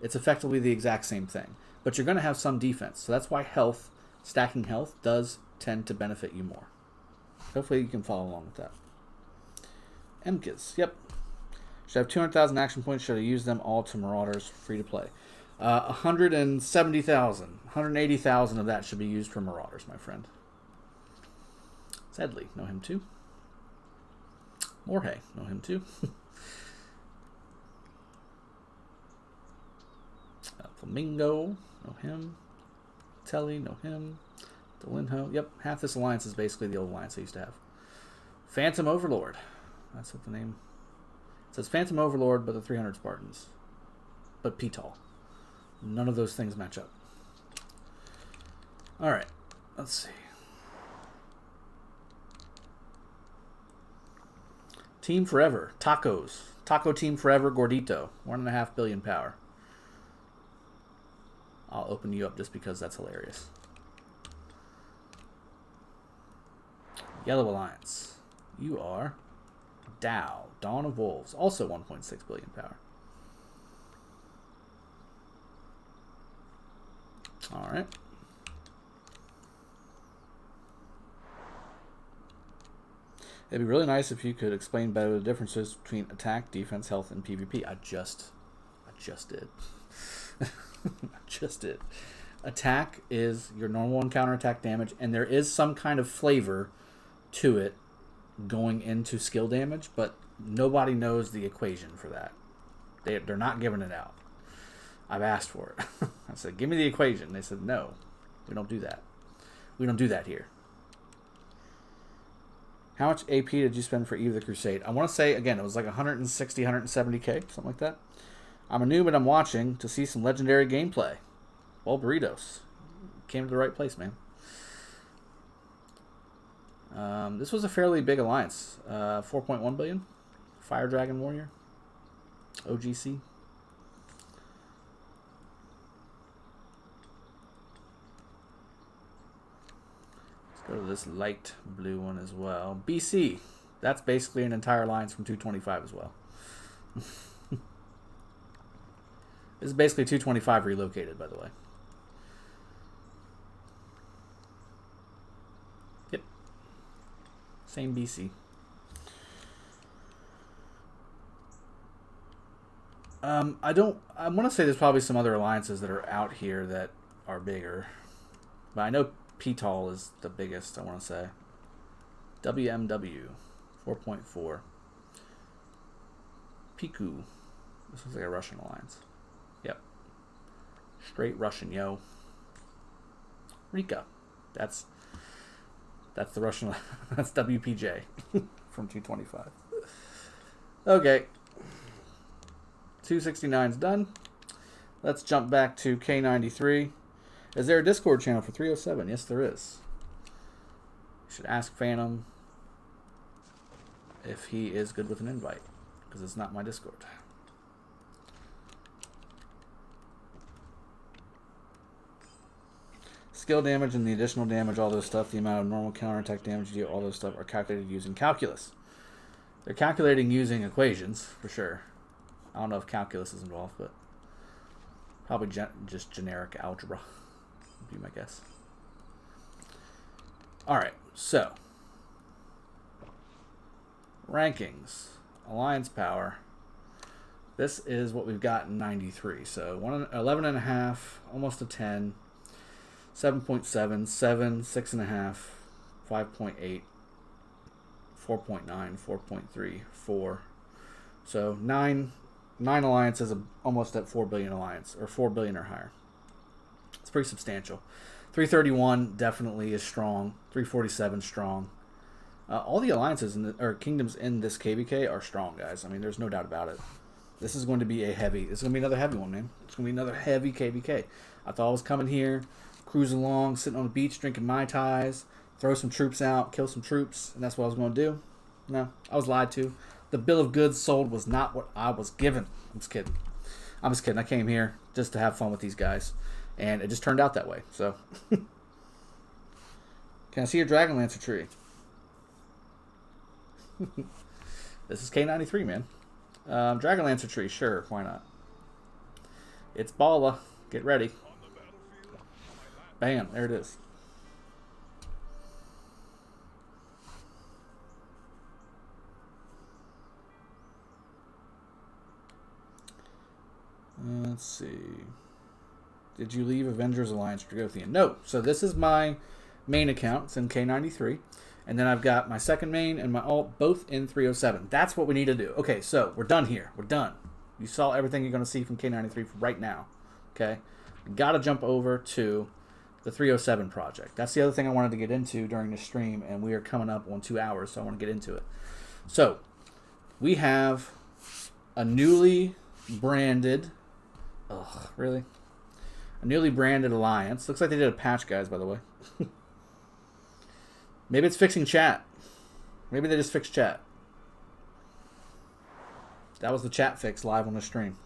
it's effectively the exact same thing. But you're going to have some defense. So that's why health, stacking health, does tend to benefit you more. Hopefully you can follow along with that. MKIS, yep. Should have 200,000 action points. Should have used them all to Marauders, free to play. 170,000. 180,000 of that should be used for Marauders, my friend. Sedley, know him too. Morhay, know him too. Flamingo, know him. Telly, know him. Delinho, yep. Half this alliance is basically the old alliance I used to have. Phantom Overlord. That's what the name... It says Phantom Overlord, but the 300 Spartans. But P-Tall. None of those things match up. Alright. Let's see. Team Forever. Tacos. Taco Team Forever Gordito. 1.5 billion power. I'll open you up just because that's hilarious. Yellow Alliance. You are Dow. Dawn of Wolves. Also 1.6 billion power. Alright. It'd be really nice if you could explain better the differences between attack, defense, health, and PvP. I just did. Just did. Attack is your normal and counterattack damage, and there is some kind of flavor to it going into skill damage, but nobody knows the equation for that. They're not giving it out. I've asked for it. I said, give me the equation. They said, no, we don't do that. We don't do that here. How much AP did you spend for Eve of the Crusade? I want to say, again, it was like 160, 170k, something like that. I'm a noob and I'm watching to see some legendary gameplay. Well, Burritos. Came to the right place, man. This was a fairly big alliance. 4.1 billion. Fire Dragon Warrior. OGC. Let's go to this light blue one as well. BC. That's basically an entire alliance from 225 as well. This is basically 225 relocated, by the way. Yep. Same BC. I want to say there's probably some other alliances that are out here that are bigger. But I know P-Tall is the biggest, I want to say. WMW. 4.4. Piku. This looks like a Russian alliance. Yep. Straight Russian, yo. Rika. That's the Russian. That's WPJ from 225. Okay. 269's done. Let's jump back to K93. Is there a Discord channel for 307? Yes, there is. You should ask Phantom if he is good with an invite, because it's not my Discord. Skill damage and the additional damage, all those stuff, the amount of normal counterattack damage you do, all those stuff are calculated using calculus. They're calculating using equations, for sure. I don't know if calculus is involved, but probably just generic algebra would be my guess. Alright, so rankings, alliance power. This is what we've got in 93. So 11.5, almost a 10. 7.7, 7, 6.5, 5.8, 4.9, 4.3, 4. So 9 alliances, almost at 4 billion alliance, or 4 billion or higher. It's pretty substantial. 331 definitely is strong. 347 strong. All the alliances or kingdoms in this KvK are strong, guys. I mean, there's no doubt about it. This is going to be this is going to be another heavy one, man. It's going to be another heavy KvK. I thought I was coming here, cruising along, sitting on the beach, drinking Mai Tais, throw some troops out, kill some troops, and that's what I was going to do. No, I was lied to. The bill of goods sold was not what I was given. I'm just kidding. I came here just to have fun with these guys, and it just turned out that way. So, can I see your Dragon Lancer tree? This is K93, man. Dragonlancer tree, sure, why not? It's Bala. Get ready. Bam, there it is. Let's see. Did you leave Avengers Alliance Dragothien? No. So this is my main account. It's in K93. And then I've got my second main and my alt both in 307. That's what we need to do. Okay, so we're done here. We're done. You saw everything you're going to see from K93 right now. Okay? Got to jump over to the 307 project. That's the other thing I wanted to get into during the stream, and we are coming up on 2 hours, so I want to get into it. So, we have a newly branded... Ugh, really? A newly branded alliance. Looks like they did a patch, guys, by the way. Maybe it's fixing chat. Maybe they just fixed chat. That was the chat fix live on the stream.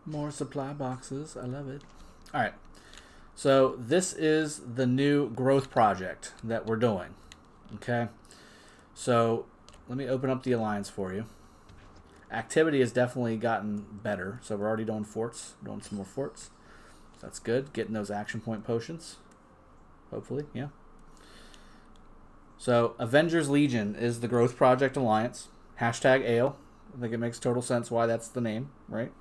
More supply boxes. I love it. All right. So this is the new growth project that we're doing. Okay. So let me open up the alliance for you. Activity has definitely gotten better. So we're already doing forts. Doing some more forts. So that's good. Getting those action point potions. Hopefully. Yeah. So Avengers Legion is the growth project alliance. Hashtag Ale. I think it makes total sense why that's the name, right?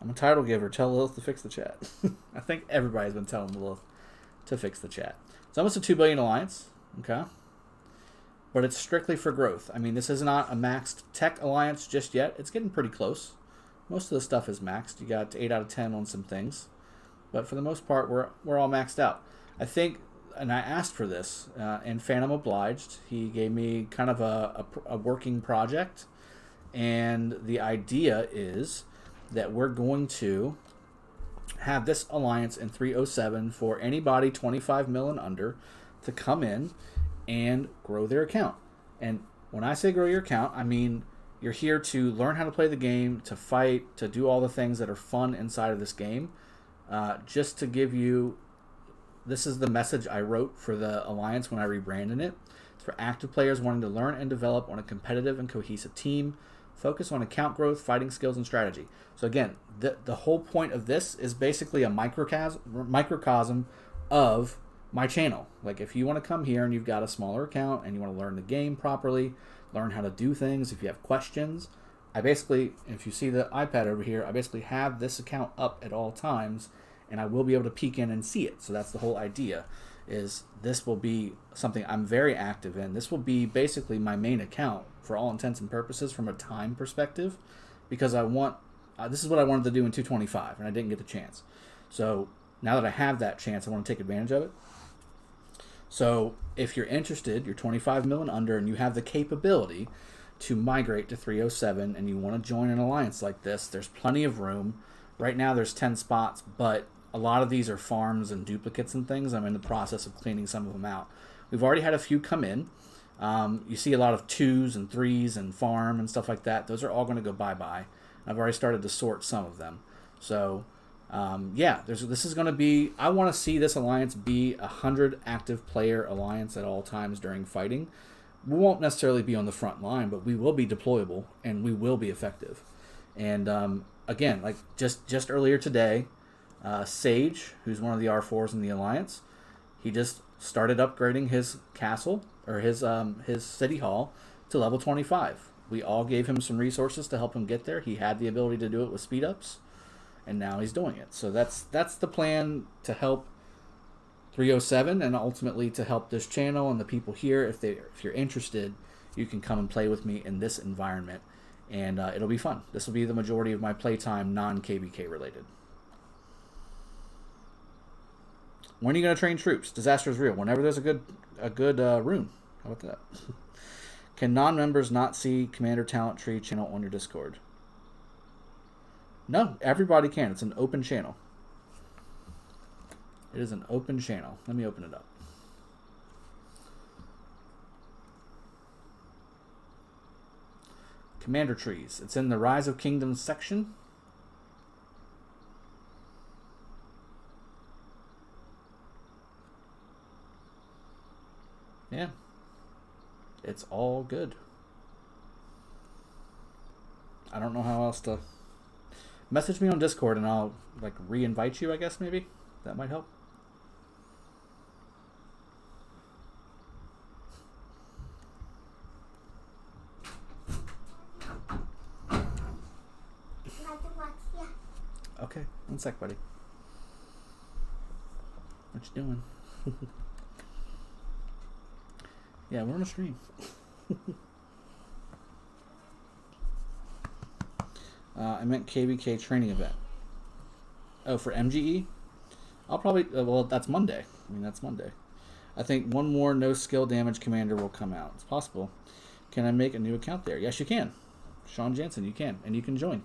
I'm a title giver. Tell Lilith to fix the chat. I think everybody's been telling Lilith to fix the chat. It's almost a 2 billion alliance. Okay. But it's strictly for growth. I mean, this is not a maxed tech alliance just yet. It's getting pretty close. Most of the stuff is maxed. You got 8 out of 10 on some things. But for the most part, we're all maxed out. I think, and I asked for this, and Phantom obliged. He gave me kind of a working project. And the idea is that we're going to have this alliance in 307 for anybody 25 mil and under to come in and grow their account. And when I say grow your account, I mean you're here to learn how to play the game, to fight, to do all the things that are fun inside of this game. Just to give you, this is the message I wrote for the alliance when I rebranded it. It's for active players wanting to learn and develop on a competitive and cohesive team. Focus on account growth, fighting skills, and strategy. So again, the whole point of this is basically a microcosm of my channel. Like if you want to come here and you've got a smaller account and you want to learn the game properly, learn how to do things, if you have questions, I basically, if you see the iPad over here, I basically have this account up at all times and I will be able to peek in and see it. So that's the whole idea, is this will be something I'm very active in. This will be basically my main account for all intents and purposes from a time perspective, because I want, this is what I wanted to do in 225 and I didn't get the chance. So now that I have that chance, I want to take advantage of it. So if you're interested, you're 25 mil and under, and you have the capability to migrate to 307 and you want to join an alliance like this, there's plenty of room. Right now there's 10 spots, but a lot of these are farms and duplicates and things. I'm in the process of cleaning some of them out. We've already had a few come in. You see a lot of 2s and 3s and farm and stuff like that. Those are all going to go bye-bye. I've already started to sort some of them. So, yeah, this is going to be... I want to see this alliance be a 100 active player alliance at all times during fighting. We won't necessarily be on the front line, but we will be deployable and we will be effective. And, again, like just earlier today, Sage, who's one of the R4s in the alliance, he just started upgrading his castle, or his city hall, to level 25. We all gave him some resources to help him get there. He had the ability to do it with speed ups, and now he's doing it. So that's the plan to help 307 and ultimately to help this channel and the people here. If you're interested, you can come and play with me in this environment, and it'll be fun. This will be the majority of my playtime, non-KvK related. When are you going to train troops? Disaster is real. Whenever there's a good rune. How about that? Can non-members not see Commander Talent Tree channel on your Discord? No, everybody can. It's an open channel. It is an open channel. Let me open it up. Commander Trees. It's in the Rise of Kingdoms section. Yeah. It's all good. I don't know how else to... Message me on Discord and I'll like re-invite you, I guess, maybe. That might help. Okay, one sec, buddy. What you doing? Yeah, we're on a stream. I meant KvK training event. Oh, for MGE? I'll probably... well, that's Monday. I mean, that's Monday. I think one more no skill damage commander will come out. It's possible. Can I make a new account there? Yes, you can. Sean Jansen, you can. And you can join.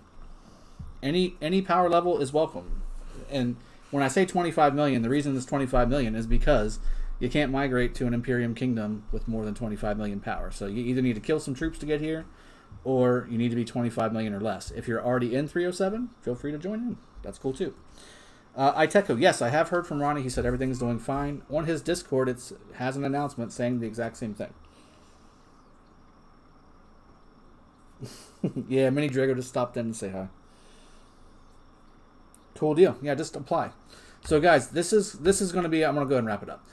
Any power level is welcome. And when I say 25 million, the reason it's 25 million is because you can't migrate to an Imperium Kingdom with more than 25 million power. So you either need to kill some troops to get here, or you need to be 25 million or less. If you're already in 307, feel free to join in. That's cool too. Iteco, yes, I have heard from Ronnie. He said everything's doing fine. On his Discord, it has an announcement saying the exact same thing. Yeah, Mini Drago just stopped in to say hi. Cool deal. Yeah, just apply. So guys, this is going to be, I'm going to go ahead and wrap it up.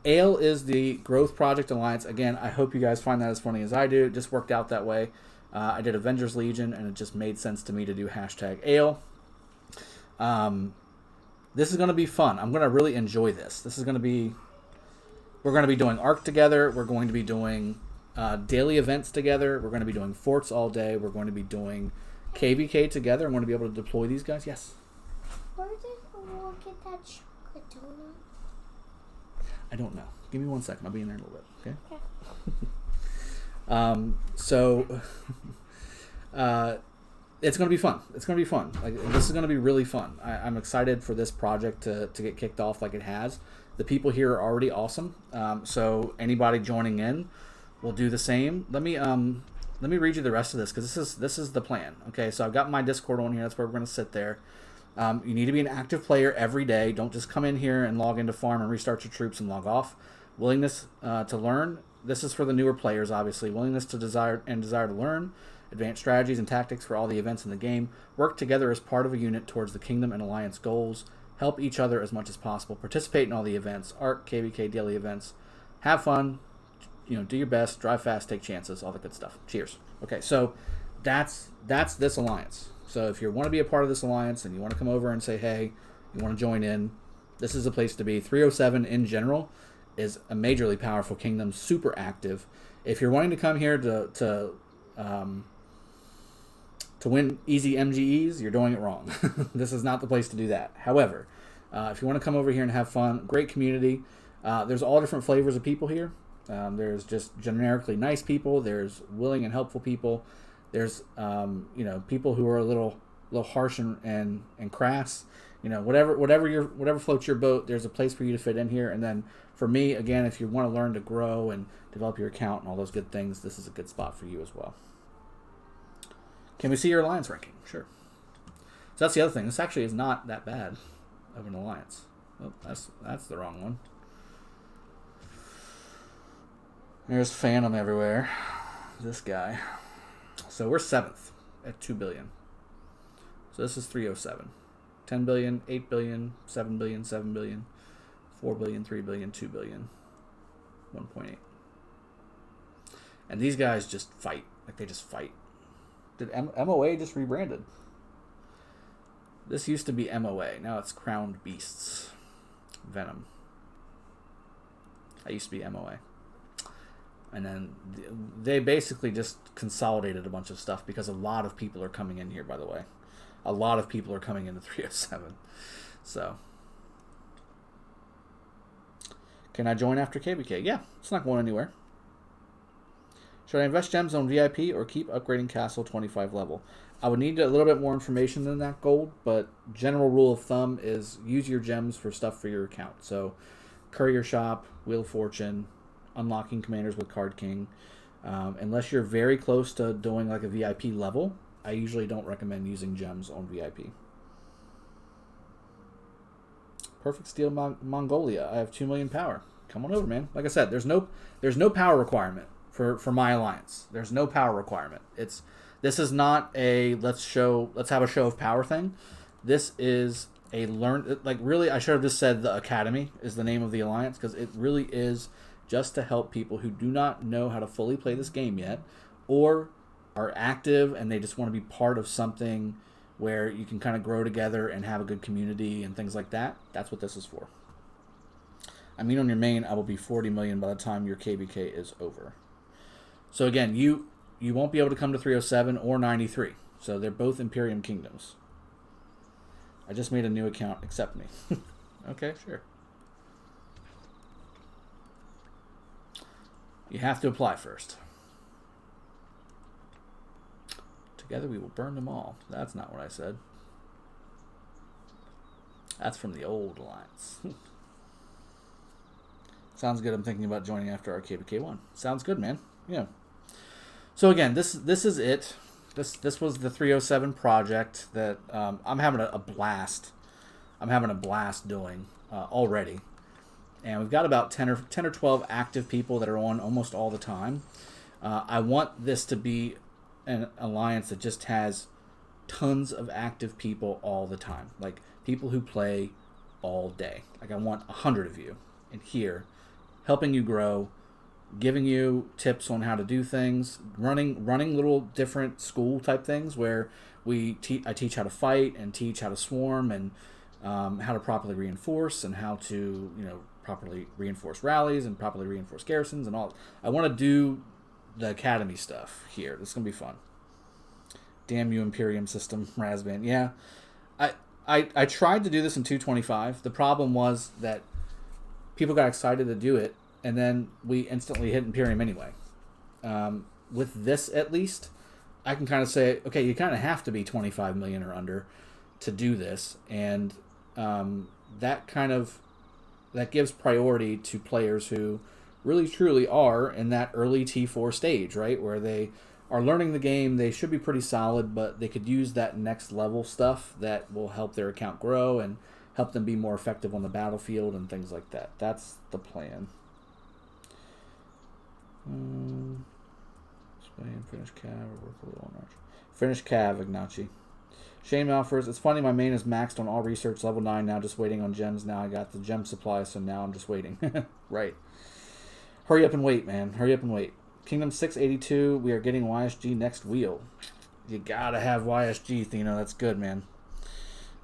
Ale is the Growth Project Alliance. Again, I hope you guys find that as funny as I do. It just worked out that way. I did Avengers Legion, and it just made sense to me to do #Ale. This is going to be fun. I'm going to really enjoy this. This is going to be... We're going to be doing ARC together. We're going to be doing daily events together. We're going to be doing forts all day. We're going to be doing KvK together. I'm going to be able to deploy these guys. Yes? Where did we get that chocolate donut? I don't know. Give me 1 second. I'll be in there in a little bit. Okay? It's going to be fun. It's going to be fun. Like, this is going to be really fun. I'm excited for this project to get kicked off like it has. The people here are already awesome. So anybody joining in will do the same. Let me read you the rest of this, because this is the plan. Okay, so I've got my Discord on here. That's where we're going to sit there. You need to be an active player every day. Don't just come in here and log into farm and restart your troops and log off. Willingness to learn. This is for the newer players, obviously. Willingness to desire to learn. Advanced strategies and tactics for all the events in the game. Work together as part of a unit towards the Kingdom and Alliance goals. Help each other as much as possible. Participate in all the events. ARC, KvK, daily events. Have fun. Do your best. Drive fast. Take chances. All the good stuff. Cheers. Okay, so that's this alliance. So if you want to be a part of this alliance and you want to come over and say, hey, you want to join in, this is the place to be. 307 in general is a majorly powerful kingdom, super active. If you're wanting to come here to win easy MGEs, you're doing it wrong. This is not the place to do that. However, if you want to come over here and have fun, great community. There's all different flavors of people here. There's just generically nice people. There's willing and helpful people. There's people who are a little harsh and crass. Whatever floats your boat, there's a place for you to fit in here. And then for me, again, if you want to learn to grow and develop your account and all those good things, this is a good spot for you as well. Can we see your alliance ranking? Sure. So that's the other thing. This actually is not that bad of an alliance. Oh, that's the wrong one. There's Phantom everywhere. This guy. So we're 7th at 2 billion. So this is 307. 10 billion, 8 billion, 7 billion, 7 billion, 4 billion, 3 billion, 2 billion, 1.8. And these guys just fight. Like, they just fight. Did MOA just rebranded? This used to be MOA. Now it's Crowned Beasts. Venom. That used to be MOA. And then they basically just consolidated a bunch of stuff because a lot of people are coming in here, by the way. A lot of people are coming into 307. So. Can I join after KvK? Yeah, it's not going anywhere. Should I invest gems on VIP or keep upgrading castle 25 level? I would need a little bit more information than that gold, but general rule of thumb is use your gems for stuff for your account. So Courier Shop, Wheel of Fortune, unlocking commanders with Card King. Unless you're very close to doing like a VIP level, I usually don't recommend using gems on VIP. Perfect Steel Mongolia. I have 2 million power. Come on over, man. Like I said, there's no power requirement for my alliance. There's no power requirement. This is not a let's have a show of power thing. This is a really I should have just said the Academy is the name of the alliance, because it really is just to help people who do not know how to fully play this game yet, or are active and they just want to be part of something where you can kind of grow together and have a good community and things like that. That's what this is for. I mean, on your main, I will be 40 million by the time your KvK is over. So again, you won't be able to come to 307 or 93. So they're both Imperium Kingdoms. I just made a new account. Accept me. Okay, sure. You have to apply first. Together we will burn them all. That's not what I said. That's from the old alliance. Sounds good. I'm thinking about joining after our KvK 1. Sounds good, man. Yeah. So again, this is it. This was the 307 project that I'm having a blast. I'm having a blast doing already. And we've got about 10 or 12 active people that are on almost all the time. I want this to be an alliance that just has tons of active people all the time. Like people who play all day. Like I want 100 of you in here helping you grow, giving you tips on how to do things, running little different school type things where I teach how to fight and teach how to swarm and how to properly reinforce and how to properly reinforce rallies and properly reinforce garrisons and all. I want to do the academy stuff here. This is gonna be fun. Damn you, Imperium system, Razvan. Yeah, I tried to do this in 225. The problem was that people got excited to do it, and then we instantly hit Imperium anyway. With this, at least, I can kind of say, okay, you kind of have to be 25 million or under to do this, and that gives priority to players who really truly are in that early T4 stage, right? Where they are learning the game, they should be pretty solid, but they could use that next level stuff that will help their account grow and help them be more effective on the battlefield and things like that. That's the plan. Finish Cav or work a little on Archer. Finish Cav, Ignaci. Shane offers, it's funny, my main is maxed on all research, level 9 now, just waiting on gems. Now I got the gem supply, so now I'm just waiting. Right. Hurry up and wait, man. Hurry up and wait. Kingdom 682, we are getting YSG next wheel. You gotta have YSG, Thino. That's good, man.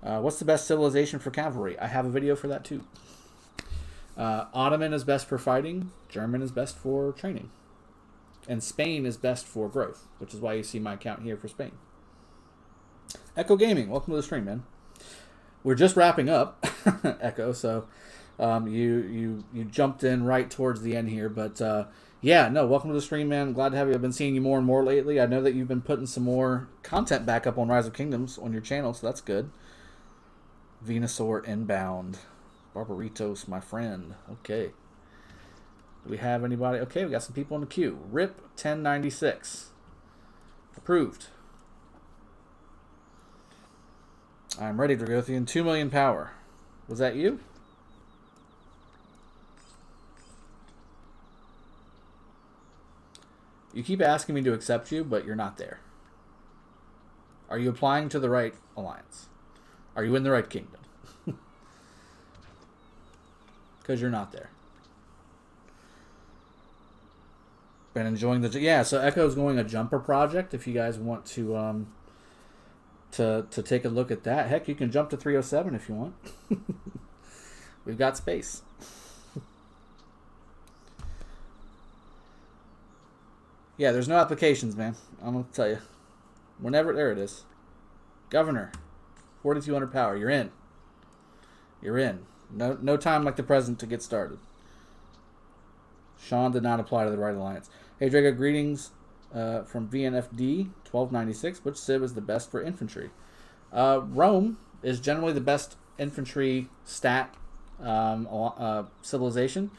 What's the best civilization for cavalry? I have a video for that, too. Ottoman is best for fighting. German is best for training. And Spain is best for growth, which is why you see my account here for Spain. Echo Gaming, welcome to the stream, man. We're just wrapping up, Echo, so you jumped in right towards the end here, but yeah, no, welcome to the stream, man. Glad to have you. I've been seeing you more and more lately. I know that you've been putting some more content back up on Rise of Kingdoms on your channel, so that's good. Venusaur inbound. Barbaritos, my friend. Okay. Do we have anybody? Okay, we got some people in the queue. RIP 1096. Approved. I'm ready, Dragothien. 2 million power. Was that you? You keep asking me to accept you, but you're not there. Are you applying to the right alliance? Are you in the right kingdom? Because you're not there. Been enjoying the... Yeah, so Echo's going a jumper project. If you guys want to take a look at that. Heck, you can jump to 307 if you want. We've got space. Yeah, there's no applications, man. I'm going to tell you. Whenever... There it is. Governor. 4,200 power. You're in. You're in. No time like the present to get started. Sean did not apply to the right alliance. Hey, Drago, greetings from VNFD 1296. Which civ is the best for infantry? Rome is generally the best infantry stat civilization.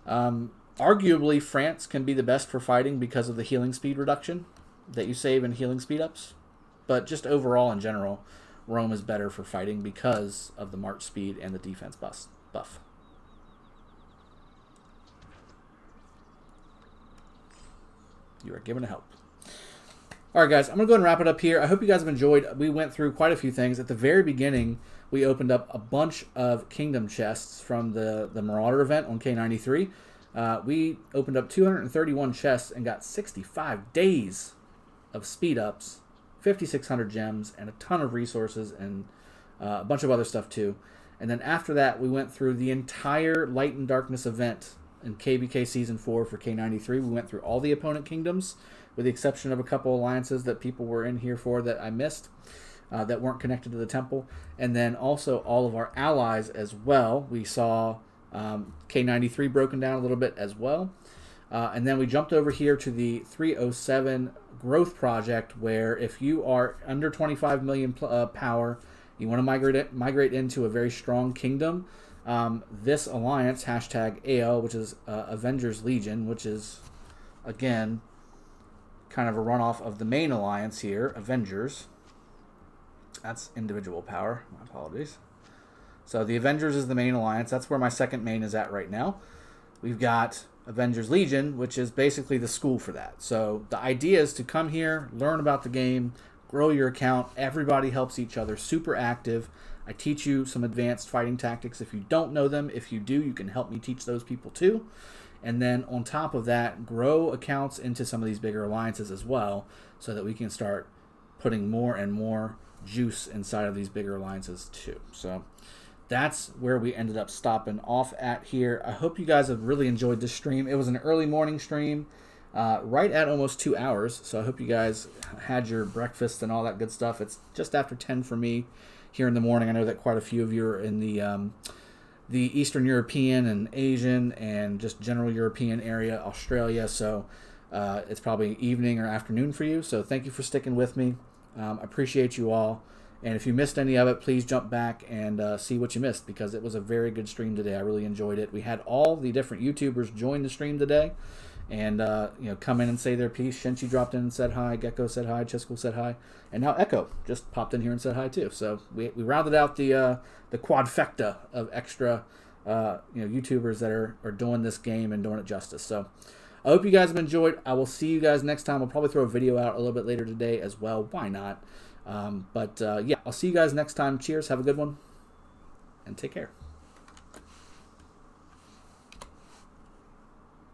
Arguably, France can be the best for fighting because of the healing speed reduction that you save in healing speed ups. But just overall, in general, Rome is better for fighting because of the march speed and the defense buff. You are given a help. All right, guys, I'm going to go ahead and wrap it up here. I hope you guys have enjoyed. We went through quite a few things. At the very beginning, we opened up a bunch of kingdom chests from the Marauder event on K93. We opened up 231 chests and got 65 days of speed ups, 5,600 gems, and a ton of resources and a bunch of other stuff too. And then after that, we went through the entire Light and Darkness event in KvK Season 4 for K93. We went through all the opponent kingdoms, with the exception of a couple alliances that people were in here for that I missed, that weren't connected to the temple. And then also all of our allies as well. We saw K93 broken down a little bit as well. And then we jumped over here to the 307 growth project, where if you are under 25 million power, you want to migrate into a very strong kingdom. This alliance, hashtag AL, which is Avengers Legion, which is, again, kind of a runoff of the main alliance here, Avengers. That's individual power. My apologies. So the Avengers is the main alliance. That's where my second main is at right now. We've got Avengers Legion, which is basically the school for that. So the idea is to come here, learn about the game, grow your account. Everybody helps each other. Super active. I teach you some advanced fighting tactics if you don't know them. If you do, you can help me teach those people too. And then on top of that, grow accounts into some of these bigger alliances as well, so that we can start putting more and more juice inside of these bigger alliances too. So that's where we ended up stopping off at here. I hope you guys have really enjoyed this stream. It was an early morning stream, right at almost 2 hours. So I hope you guys had your breakfast and all that good stuff. It's just after 10 for me here in the morning. I know that quite a few of you are in the Eastern European and Asian and just general European area, Australia. So it's probably evening or afternoon for you. So thank you for sticking with me. I appreciate you all. And if you missed any of it, please jump back and see what you missed, because it was a very good stream today. I really enjoyed it. We had all the different YouTubers join the stream today and come in and say their piece. Shenchi dropped in and said hi. Gecko said hi. Chiskel said hi. And now Echo just popped in here and said hi too. So we rounded out the quadfecta of extra YouTubers that are doing this game and doing it justice. So I hope you guys have enjoyed. I will see you guys next time. I'll probably throw a video out a little bit later today as well. Why not? Yeah, I'll see you guys next time. Cheers. Have a good one. And take care.